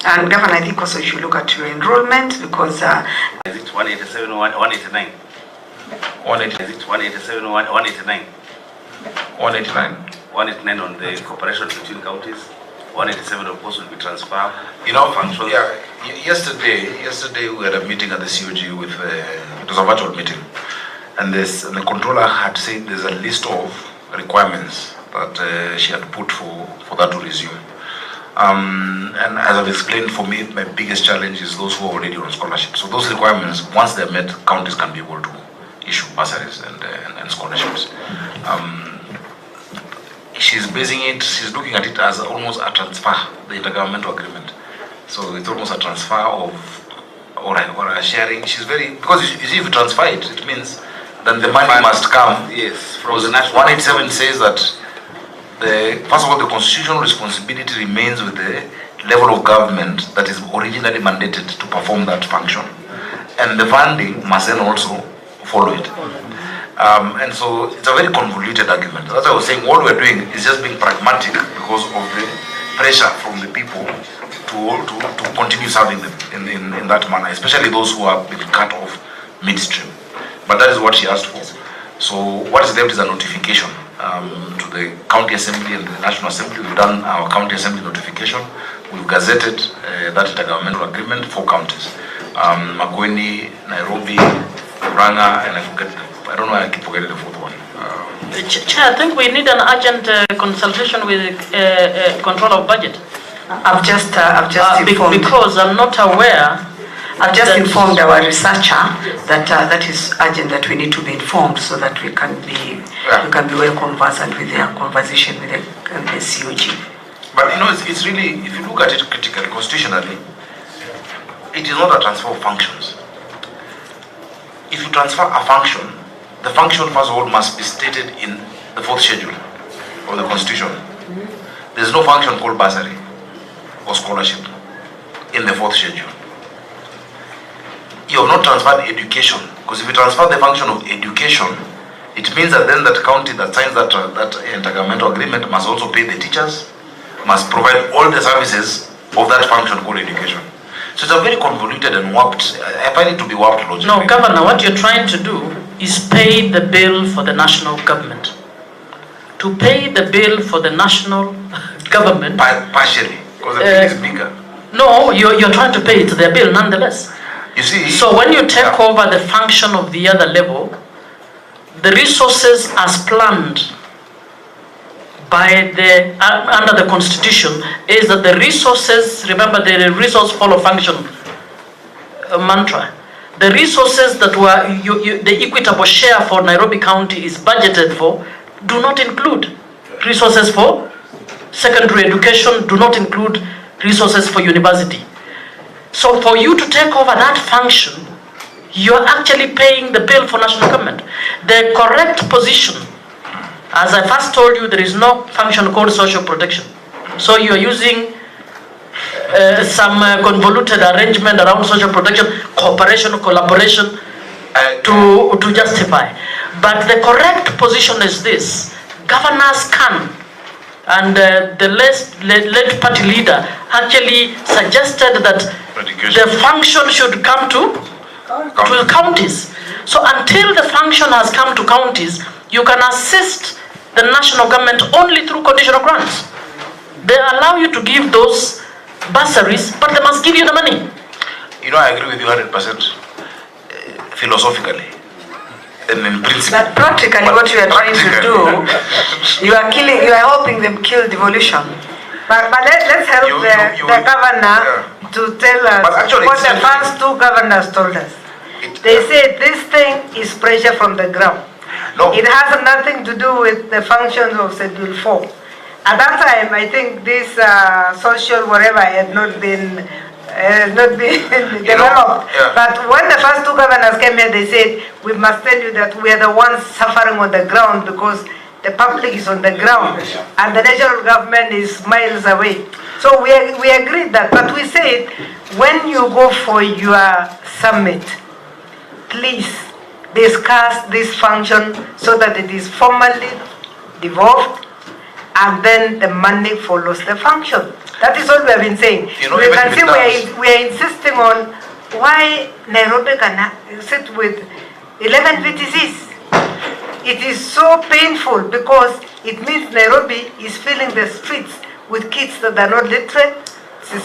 And Governor, I think also you should look at your enrollment because it's 187, 189. 180. 187, 189. 189. 189 on the cooperation between counties. 187 of course will be transferred. You know, functions. Yeah. Yesterday we had a meeting at the COG with it was a virtual meeting, and the controller had said there's a list of requirements that she had put for that to resume. And as I've explained, for me, my biggest challenge is those who are already on scholarship. So those requirements, once they're met, counties can be able to issue bursaries and scholarships. She's looking at it as almost a transfer, the intergovernmental agreement. So it's almost a transfer of, or a sharing. Because if you transfer it, it means then the money must come. Yes. From the national 187 says that first of all, the constitutional responsibility remains with the level of government that is originally mandated to perform that function. And the funding must then also follow it. And so it's a very convoluted argument. That's why I was saying what we're doing is just being pragmatic because of the pressure from the people to continue serving them in that manner, especially those who have been cut off midstream. But that is what she asked for. So what is left is a notification to the county assembly and the national assembly. We've done our county assembly notification. We've gazetted that intergovernmental agreement for counties. Makwiny, Nairobi, Ranga, and I don't know why I keep forgetting the fourth one. Chair, I think we need an urgent consultation with control of budget. I've just informed. Because I'm not aware. I've just informed our researcher that that is urgent, that we need to be informed so that we can be well conversant with their conversation with the COG. But you know, it's really, if you look at it critically, constitutionally, it is not a transfer of functions. If you transfer a function, the function first of all must be stated in the 4th schedule of the Constitution. There is no function called bursary or scholarship in the 4th schedule. You have not transferred education, because if you transfer the function of education, it means that then that county that signs that intergovernmental agreement must also pay the teachers, must provide all the services of that function called education. So it's a very convoluted and warped, I find it to be warped logic. No, Governor, what you're trying to do is pay the bill for the national government. To pay the bill for the national government... Partially, because the bill is bigger. No, you're trying to pay it their bill nonetheless. You see... So when you take over the function of the other level, the resources as planned by the under the Constitution is that the resources, remember the resource follow function mantra, the resources that were the equitable share for Nairobi County is budgeted for do not include resources for secondary education, do not include resources for university. So for you to take over that function, you are actually paying the bill for national government. The correct position, as I first told you, there is no function called social protection. So you are using some convoluted arrangement around social protection, cooperation, collaboration to justify. But the correct position is this: governors can, and the late party leader actually suggested that the function should come to counties. So until the function has come to counties, you can assist the national government only through conditional grants. They allow you to give those bursaries, but they must give you the money. You know, I agree with you 100% philosophically and in principle. But practically, what you are trying to do, you are helping them kill devolution. But let's help the governor to tell us what the first 2 governors told us. They said this thing is pressure from the ground. No. It has nothing to do with the functions of Schedule 4. At that time, I think this social whatever had not been developed. But when the first 2 governors came here, they said, we must tell you that we are the ones suffering on the ground because the public is on the ground and the national government is miles away. So we agreed that, but we said, when you go for your summit, please discuss this function so that it is formally devolved and then the money follows the function. That is all we have been saying. You know, we can see we are insisting on why Nairobi can sit with 11 VTCs. It is so painful because it means Nairobi is filling the streets with kids that are not literate,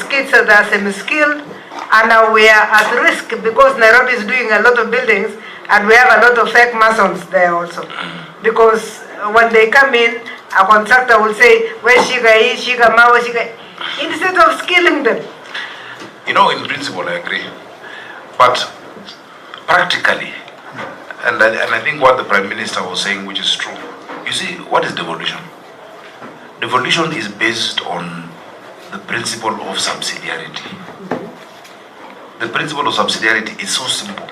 kids that are semi-skilled, and now we are at risk because Nairobi is doing a lot of buildings and we have a lot of fake masons there also. Because when they come in, a contractor will say, where's Shiga E, Shiga Ma, Shiga, instead of skilling them. You know, in principle, I agree. But practically, and I think what the Prime Minister was saying, which is true, you see, what is devolution? Devolution is based on the principle of subsidiarity. The principle of subsidiarity is so simple.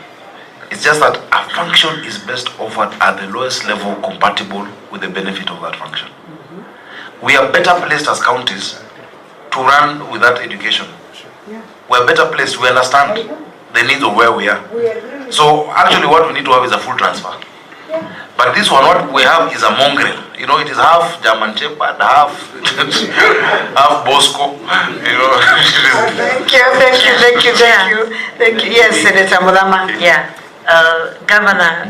It's just that a function is best offered at the lowest level compatible with the benefit of that function. We are better placed as counties to run with that education. We are better placed, we understand the needs of where we are. So actually what we need to have is a full transfer. But this one, what we have is a mongrel. You know, it is half German Shepherd, half Bosco. You know. Thank you. Yes, Senator Mulama. Yeah. Governor,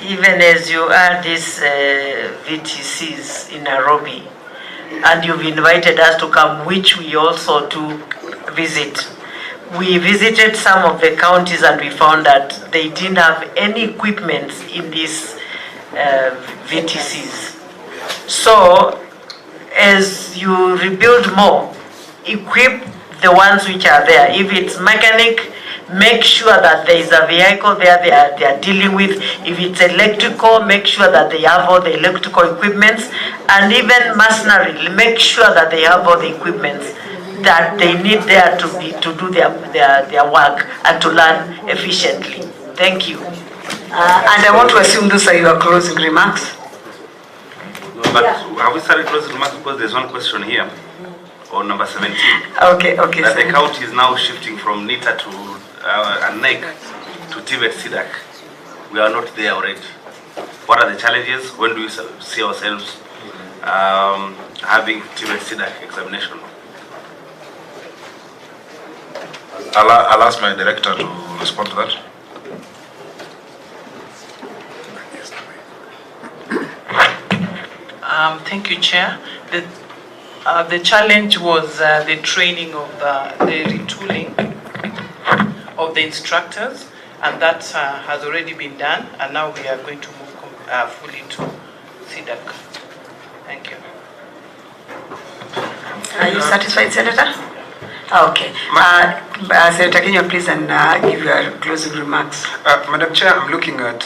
even as you are these VTCs in Nairobi, and you've invited us to come, which we also to visit. We visited some of the counties and we found that they didn't have any equipment in these VTCs. So, as you rebuild more, equip the ones which are there. If it's mechanic, make sure that there is a vehicle there they are dealing with. If it's electrical, make sure that they have all the electrical equipments. And even machinery, make sure that they have all the equipments. that they need there to do their work and to learn efficiently. Thank you. And I want to assume those are your closing remarks. But have we started closing remarks because there's one question here on number 17. Okay, That the Senator. county is now shifting from NITA to NEC to TVET SIDAC. We are not there already. What are the challenges? When do we see ourselves having TVET SIDAC examination? I'll ask my director to respond to that. Thank you, Chair. The challenge was the training of the retooling of the instructors, and that has already been done, and now we are going to move fully to SIDAC. Thank you. Are you satisfied, Senator? Okay. Senator Kenya, please, and give your closing remarks. Madam Chair, I'm looking at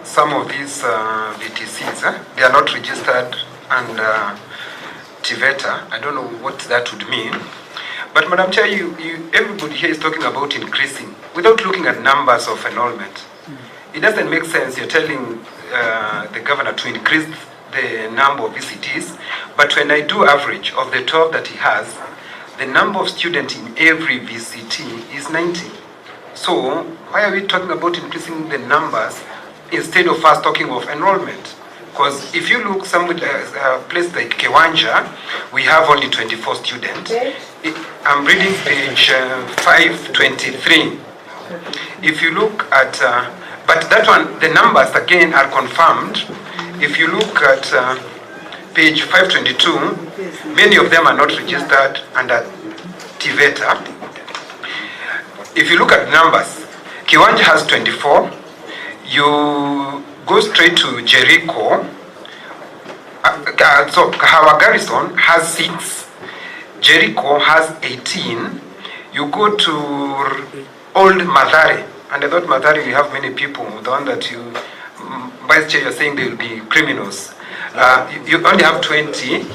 some of these VTCs. They are not registered and TVETA. I don't know what that would mean. But Madam Chair, everybody here is talking about increasing without looking at numbers of enrollment. It doesn't make sense. You're telling the governor to increase the number of VCTs, but when I do average of the 12 that he has, the number of students in every VCT is 90. So why are we talking about increasing the numbers instead of us talking of enrollment? Because if you look somewhere, a place like Kiwanja, we have only 24 students. I'm reading page 523. If you look at, but that one, the numbers again are confirmed. If you look at page 522, many of them are not registered under TVETA. If you look at numbers, Kiwanja has 24. You go straight to Jericho. So our garrison has 6. Jericho has 18. You go to Old Mathare, and I thought Mathare you have many people. The one that you, Vice Chair, you're saying they will be criminals. You only have 20. 20.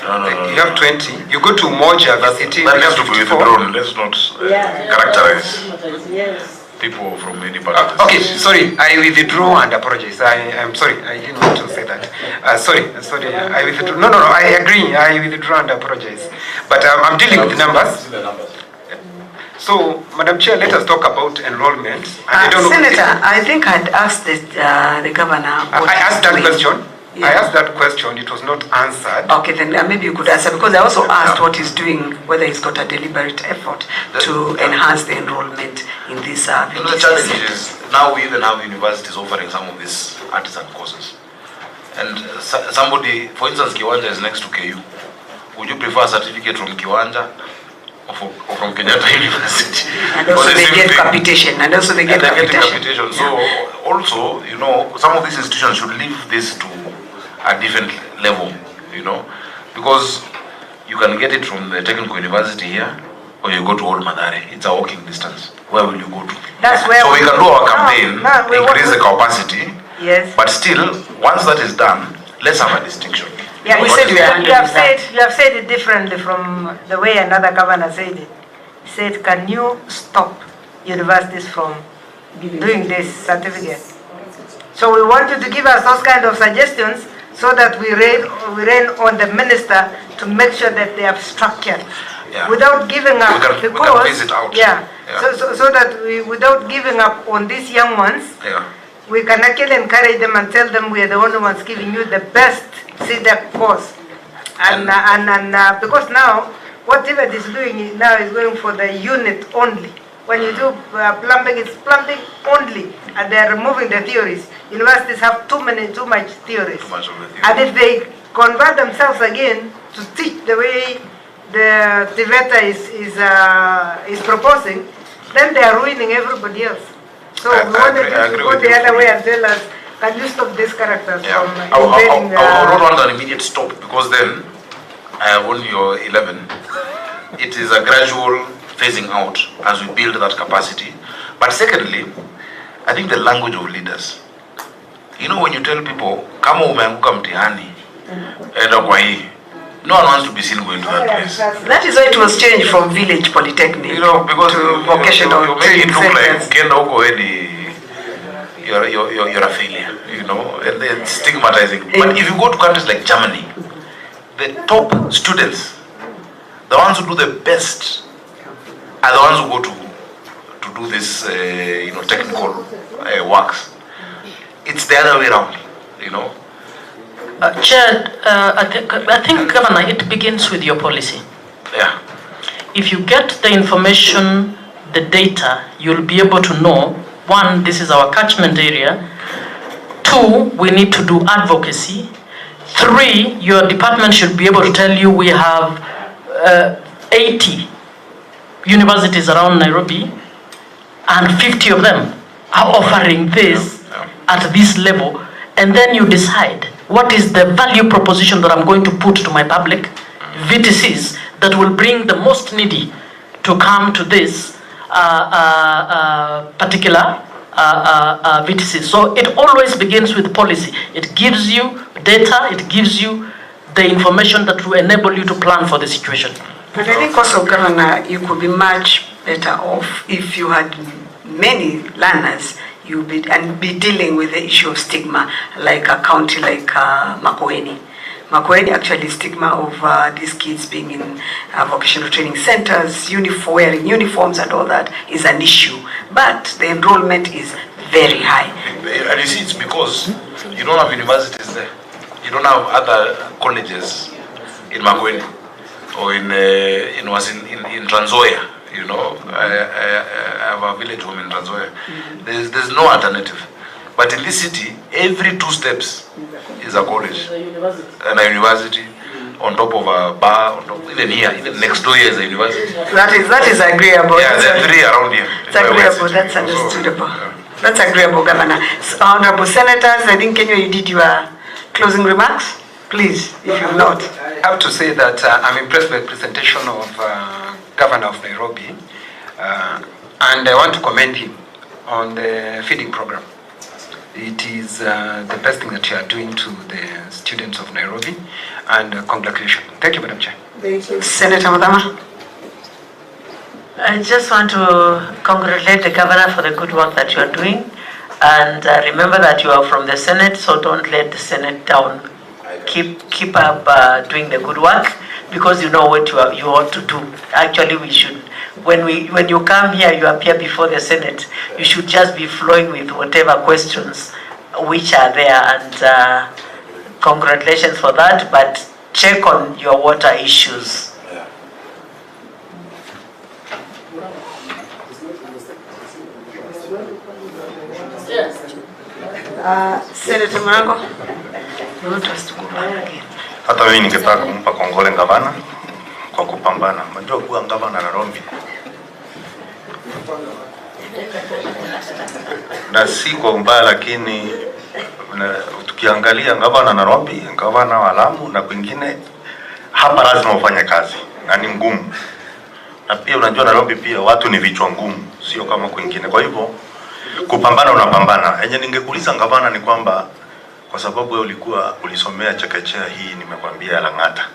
No. You have 20. You go to Moja, VCT. That has to be withdrawn. Let's not characterize people from any part. Okay, sorry, I withdraw and apologize. I'm sorry, I didn't want to say that. Sorry, I withdraw. No, I agree. I withdraw and apologize. But I'm dealing with the numbers. So, Madam Chair, let us talk about enrollment. I don't know Senator, I think I'd asked the governor. I asked that question. Yeah. I asked that question. It was not answered. Okay, then maybe you could answer, because I also asked what he's doing, whether he's got a deliberate effort to enhance the enrollment in this. The challenge is now we even have universities offering some of these artisan courses. And somebody, for instance, Kiwanja is next to KU. Would you prefer a certificate from Kiwanja or from Kenyatta University? And also they get capitation. Capitation. So also, some of these institutions should leave this to a different level, because you can get it from the technical university here, or you go to Old Mathare. It's a walking distance. Where will you go to? That's where so we can do our campaign, increase the capacity. Yes. But still, once that is done, let's have a distinction. Yeah, you have said it differently from the way another governor said it. He said, can you stop universities from doing this certificate? So we want you to give us those kind of suggestions so that we rain on the minister to make sure that they have structured. Yeah. Without giving up, we can phase it out. Yeah. So that without giving up on these young ones, we can actually encourage them and tell them we are the only ones giving you the best SIDAC course. And because now, what TVET is doing now is going for the unit only. When you do plumbing, it's plumbing only, and they are removing the theories. Universities have too much theories. And if they convert themselves again to teach the way the TVETA is proposing, then they are ruining everybody else. So we wanted to go the other way and tell us, can you stop these characters from invading I would not want an immediate stop, because then I have only your 11. It is a gradual phasing out as we build that capacity. But secondly, I think the language of leaders. When you tell people, kama umeanguka mtihani, No one wants to be seen going to that place. That is why it was changed from village polytechnic Because to vocational you make it look like you're a failure, and then stigmatizing. But if you go to countries like Germany, the top students, the ones who do the best, are the ones who go to do this, technical works. It's the other way around, Chair, I think, Governor, it begins with your policy. Yeah. If you get the information, the data, you'll be able to know, one, this is our catchment area. Two, we need to do advocacy. Three, your department should be able to tell you we have 80 universities around Nairobi, and 50 of them are offering this at this level. And then you decide, what is the value proposition that I'm going to put to my public, VTCs, that will bring the most needy to come to this particular VTC. So it always begins with policy. It gives you data, it gives you the information that will enable you to plan for the situation. But I think also, Governor, you could be much better off if you had many learners and be dealing with the issue of stigma, like a county like Makwiny. Makwiny, actually, stigma of these kids being in vocational training centers, wearing uniforms and all that is an issue. But the enrollment is very high. And you see, it's because you don't have universities there. You don't have other colleges in Makwiny or in Trans Nzoia. I have a village home in Trans Nzoia. There's no alternative. But in this city, every 2 steps is a college and a university on top of a bar. Even here, even next door here is a university. That is agreeable. Yeah, there are 3 around here. It's agreeable. That's understandable. That's agreeable, Governor. So, Honorable Senators, I think Kenya, you did your closing remarks. Please, if you've not. I have to say that I'm impressed with the presentation of Governor of Nairobi, and I want to commend him on the feeding program. It is the best thing that you are doing to the students of Nairobi, and congratulations. Thank you, Madam Chair. Thank you. Senator Madama. I just want to congratulate the governor for the good work that you are doing, and remember that you are from the Senate, so don't let the Senate down. Keep up doing the good work, because you know what you ought to do. Actually, we should, when you come here, you appear before the Senate, you should just be flowing with whatever questions which are there, and congratulations for that, but check on your water issues. Senator Murango, you want us to go back again? Hata mimi ningetaka kumpa kongole gavana kwa kupambana. Unajua kuwa gavana Nairobi na si kwa mbaya, lakini tukiangalia gavana Nairobi, gavana wa Lamu na kwingine, hapa lazima ufanye kazi na ni ngumu. Na pia unajua Nairobi pia watu ni vichwa ngumu, sio kama kwingine. Kwa hivyo kupambana unapambana. Yenye ningekuuliza gavana ni kwamba, kwa sababu wewe ulisomea chekechea hii, nimekwambia ya Lang'ata.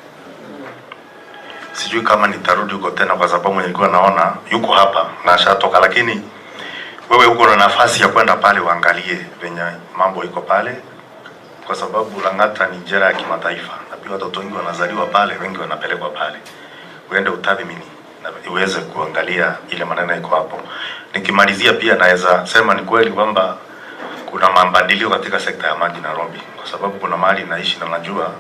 Sijui kama nitarudi huko tena, kwa sababu nilikuwa naona yuko hapa na ashatoka, lakini wewe uko na nafasi ya kwenda pale uangalie venye mambo iko pale, kwa sababu Lang'ata ni jela ya kimataifa na pia watoto wengi wanazaliwa pale, wengi wanapelekwa pale. Uende utathmini na uweze kuangalia ile maneno iko hapo. Nikimalizia pia naweza sema ni kweli kwamba kuna mabadiliko katika sekta ya maji Nairobi, kwa sababu kuna mahali naishi na najua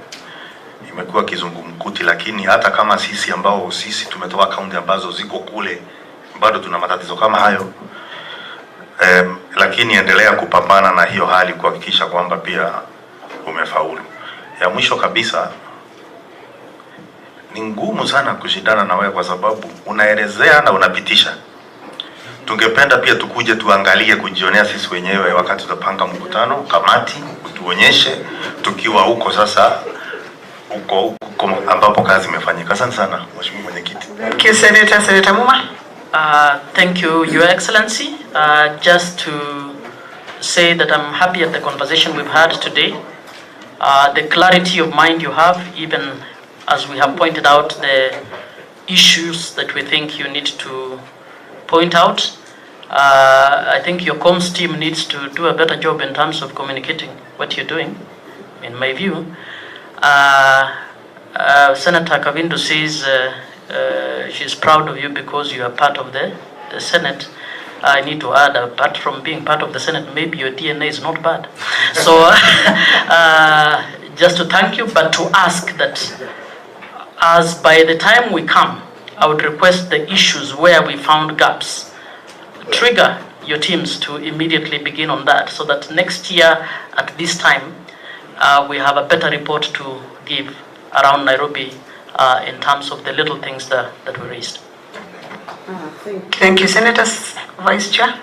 imekuwa kizungumkuti, lakini hata kama sisi ambao tumetoka kaunti ambazo ziko kule bado tuna matatizo kama hayo. Lakini endelea kupambana na hiyo hali kuhakikisha kwamba pia umefaulu. Ya mwisho kabisa, ni ngumu sana kushindana na wewe kwa sababu unaelezea na unapitisha. Tungependa pia tukuje tuangalie, kujionea sisi wenyewe wakati tutapanga mkutano, kamati, tuonyeshe tukiwa huko sasa, huko ambapo kazi imefanyika. Asante sana Mheshimiwa Mwenyekiti. Thank you, Senator Muma. Thank you, Your Excellency. Just to say that I'm happy at the conversation we've had today. the clarity of mind you have, even as we have pointed out the issues that we think you need to point out. I think your comms team needs to do a better job in terms of communicating what you're doing, in my view. Senator Kavindu says she's proud of you because you are part of the Senate. I need to add, apart from being part of the Senate, maybe your DNA is not bad. So just to thank you, but to ask that as by the time we come, I would request the issues where we found gaps, trigger your teams to immediately begin on that, so that next year at this time, we have a better report to give around Nairobi in terms of the little things that we raised. Thank you, Senators. Vice Chair.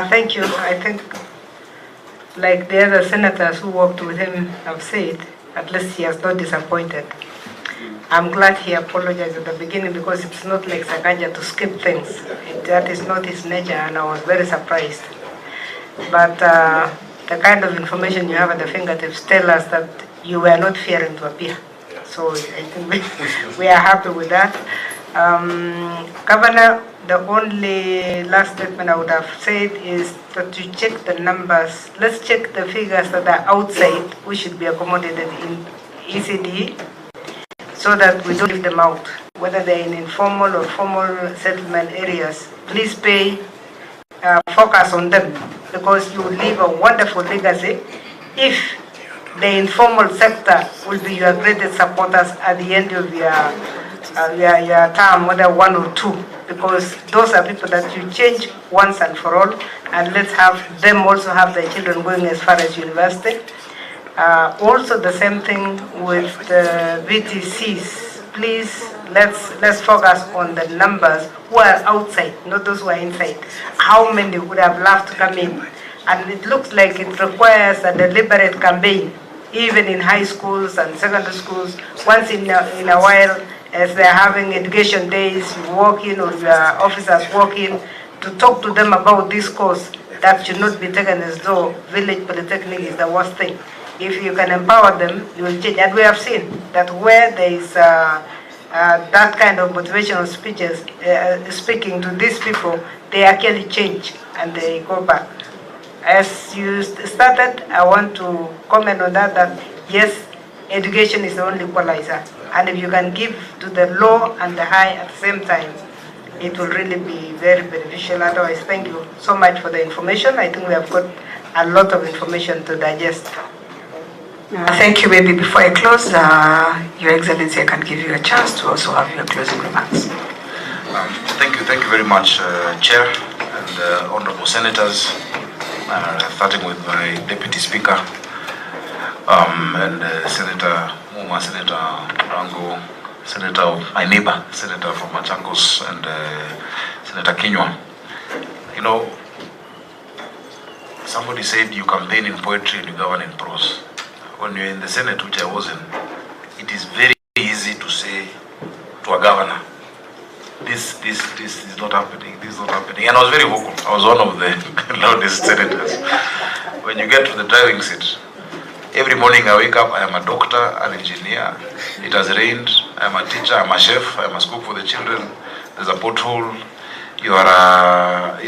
Thank you. I think, like the other senators who worked with him have said, at least he has not disappointed. I'm glad he apologized at the beginning, because it's not like Sakaja to skip things. That is not his nature, and I was very surprised. But the kind of information you have at the fingertips tell us that you were not fearing to appear. So I think we are happy with that. Governor, the only last statement I would have said is that you check the numbers. Let's check the figures that are outside, which should be accommodated in ECD, so that we don't leave them out. Whether they're in informal or formal settlement areas, please pay focus on them, because you leave a wonderful legacy if the informal sector will be your greatest supporters at the end of your term, whether 1 or 2, because those are people that you change once and for all, and let's have them also have their children going as far as university. Also the same thing with the VTCs. Please, let's focus on the numbers who are outside, not those who are inside. How many would have loved to come in? And it looks like it requires a deliberate campaign, even in high schools and secondary schools. Once in a while, as they're having education days, you walk in, or your officers walk in to talk to them about this course. That should not be taken as though village polytechnic is the worst thing. If you can empower them, you will change. And we have seen that where there is that kind of motivational speeches, speaking to these people, they actually change and they go back. As you started, I want to comment on that yes, education is the only equalizer. And if you can give to the low and the high at the same time, it will really be very beneficial. Otherwise, thank you so much for the information. I think we have got a lot of information to digest. Thank you. Maybe before I close, Your Excellency, I can give you a chance to also have your closing remarks. Thank you very much, Chair and Honorable Senators, starting with my Deputy Speaker, and Senator Muma, Senator Rango, Senator of my neighbor, Senator from Machangos, and Senator Kenywa. You know, somebody said you campaign in poetry and you govern in prose. When you're in the Senate, which I was in, it is very easy to say to a governor, this is not happening, this is not happening. And I was very vocal. I was one of the loudest senators. When you get to the driving seat, every morning I wake up, I am a doctor, an engineer, it has rained, I am a teacher, I'm a chef, I must cook for the children, there's a pothole, you are,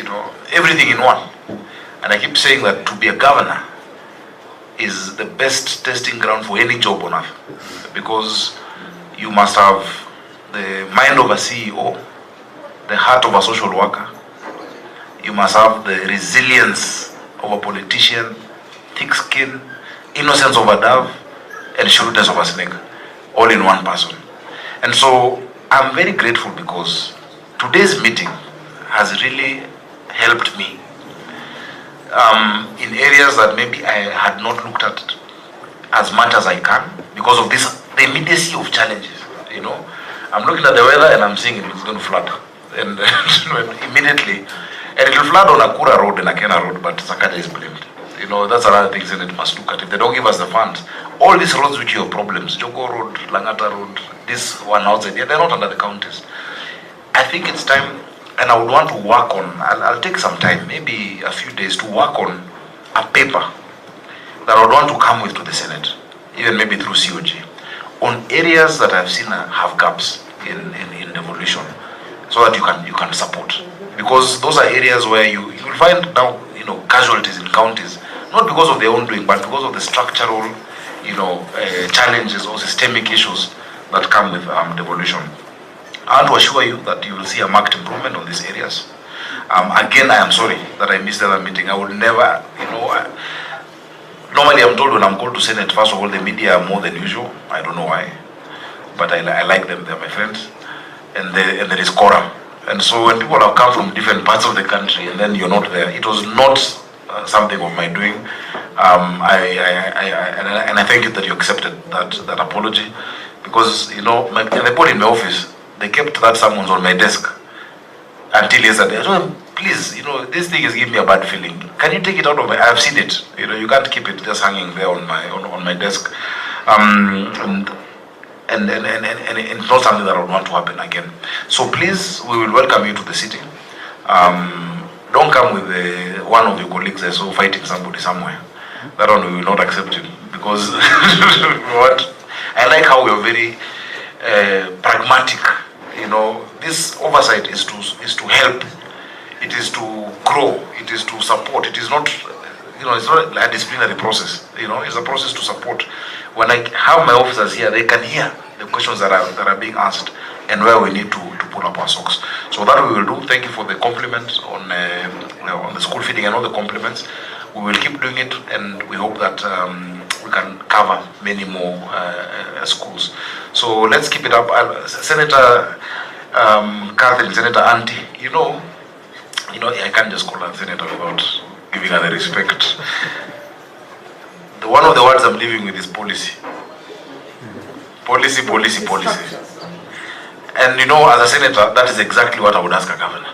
everything in one. And I keep saying that to be a governor is the best testing ground for any job on earth, because you must have the mind of a CEO, the heart of a social worker, you must have the resilience of a politician, thick skin, innocence of a dove, and shrewdness of a snake, all in one person. And so I'm very grateful, because today's meeting has really helped me in areas that maybe I had not looked at as much as I can, because of the immediacy of challenges. I'm looking at the weather and I'm seeing it's going to flood, and immediately, and it will flood on Akura Road and Akena Road, but Sakaja is blamed. That's another thing that it must look at. If they don't give us the funds, all these roads which you have problems, Jogo Road, Langata Road, this one outside, they're not under the counties. I think it's time, and I would want to work on, I'll take some time, maybe a few days, to work on a paper that I would want to come with to the Senate, even maybe through COG, on areas that I've seen have gaps in devolution, so that you can support. Because those are areas where you will find now, casualties in counties, not because of their own doing, but because of the structural, challenges or systemic issues that come with devolution. I want to assure you that you will see a marked improvement on these areas. Again, I am sorry that I missed the other meeting. I would never, normally I'm told when I'm called to Senate, first of all, the media are more than usual. I don't know why, but I like them. They're my friends, and there is quorum. And so when people have come from different parts of the country and then you're not there, it was not something of my doing. And I thank you that you accepted that apology, because the people in my office, they kept that summons on my desk until yesterday. I told them, please, this thing is giving me a bad feeling. Can you take it out of my? I've seen it. You can't keep it just hanging there on my desk. And it's not something that I would want to happen again. So please, we will welcome you to the city. Don't come with one of your colleagues I saw fighting somebody somewhere. That one we will not accept you, because I like how we are very pragmatic. This oversight is to help. It is to grow. It is to support. It is not, it's not a disciplinary process. It's a process to support. When I have my officers here, they can hear the questions that are being asked and where we need to pull up our socks. So that we will do. Thank you for the compliments on the school feeding and all the compliments. We will keep doing it, and we hope that we can cover many more schools. So let's keep it up. Senator Catherine, Senator Auntie, I can't just call her Senator without giving her the respect. One of the words I'm living with is policy. Policy, policy, policy. And as a senator, that is exactly what I would ask a governor.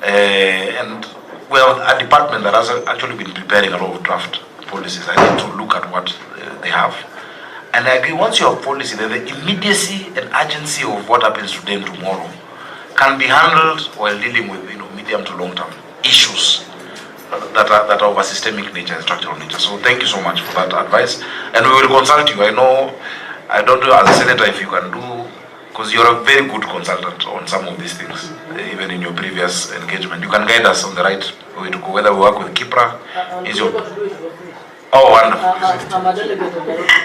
And we have a department that has actually been preparing a lot of draft policies. I need to look at what they have. And I agree, once you have policy, then the immediacy and urgency of what happens to them tomorrow can be handled while dealing with medium to long term issues that are of a systemic nature and structural nature. So thank you so much for that advice, and we will consult you. I don't know as a senator if you can do, because you're a very good consultant on some of these things, even in your previous engagement. You can guide us on the right way to go, whether we work with Kipra. Oh, wonderful.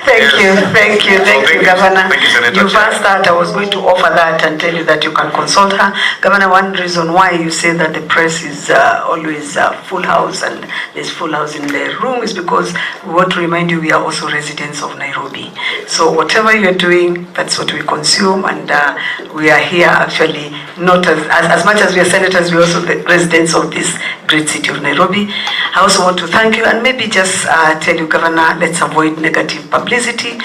Thank you, Governor. Thank you, Senator. You've asked that. I was going to offer that and tell you that you can consult her. Governor, one reason why you say that the press is always full house and there's full house in the room is because we want to remind you we are also residents of Nairobi. So whatever you're doing, that's what we consume, and we are here actually not as much as we are senators, we're also the residents of this great city of Nairobi. I also want to thank you, and maybe just tell you, Governor, let's avoid negative publicity.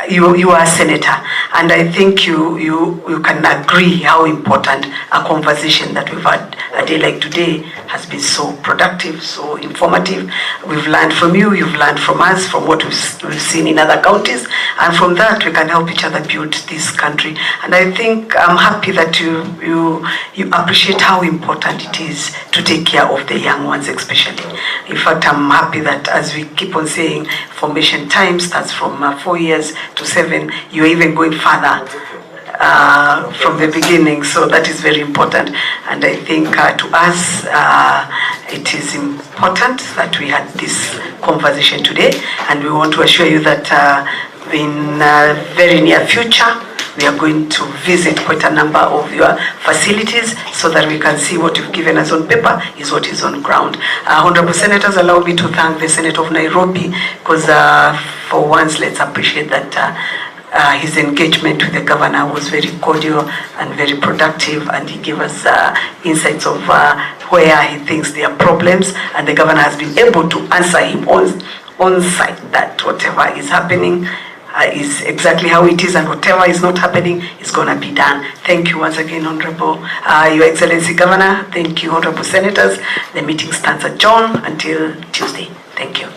You are a senator, and I think you can agree how important a conversation that we've had a day like today has been so productive, so informative. We've learned from you, you've learned from us, from what we've seen in other counties, and from that we can help each other build this country. And I think I'm happy that you appreciate how important it is to take care of the young ones especially. In fact, I'm happy that, as we keep on saying, formation time starts from 4 years to 7. You're even going further from the beginning, so that is very important. And I think to us it is important that we had this conversation today, and we want to assure you that in very near future we are going to visit quite a number of your facilities so that we can see what you've given us on paper is what is on ground. Honorable Senators, allow me to thank the Senate of Nairobi, because for once, let's appreciate that his engagement with the governor was very cordial and very productive, and he gave us insights of where he thinks there are problems, and the governor has been able to answer him on site that whatever is happening is exactly how it is, and whatever is not happening is going to be done. Thank you once again, Honorable Your Excellency Governor. Thank you, Honorable Senators. The meeting stands adjourned until Tuesday. Thank you.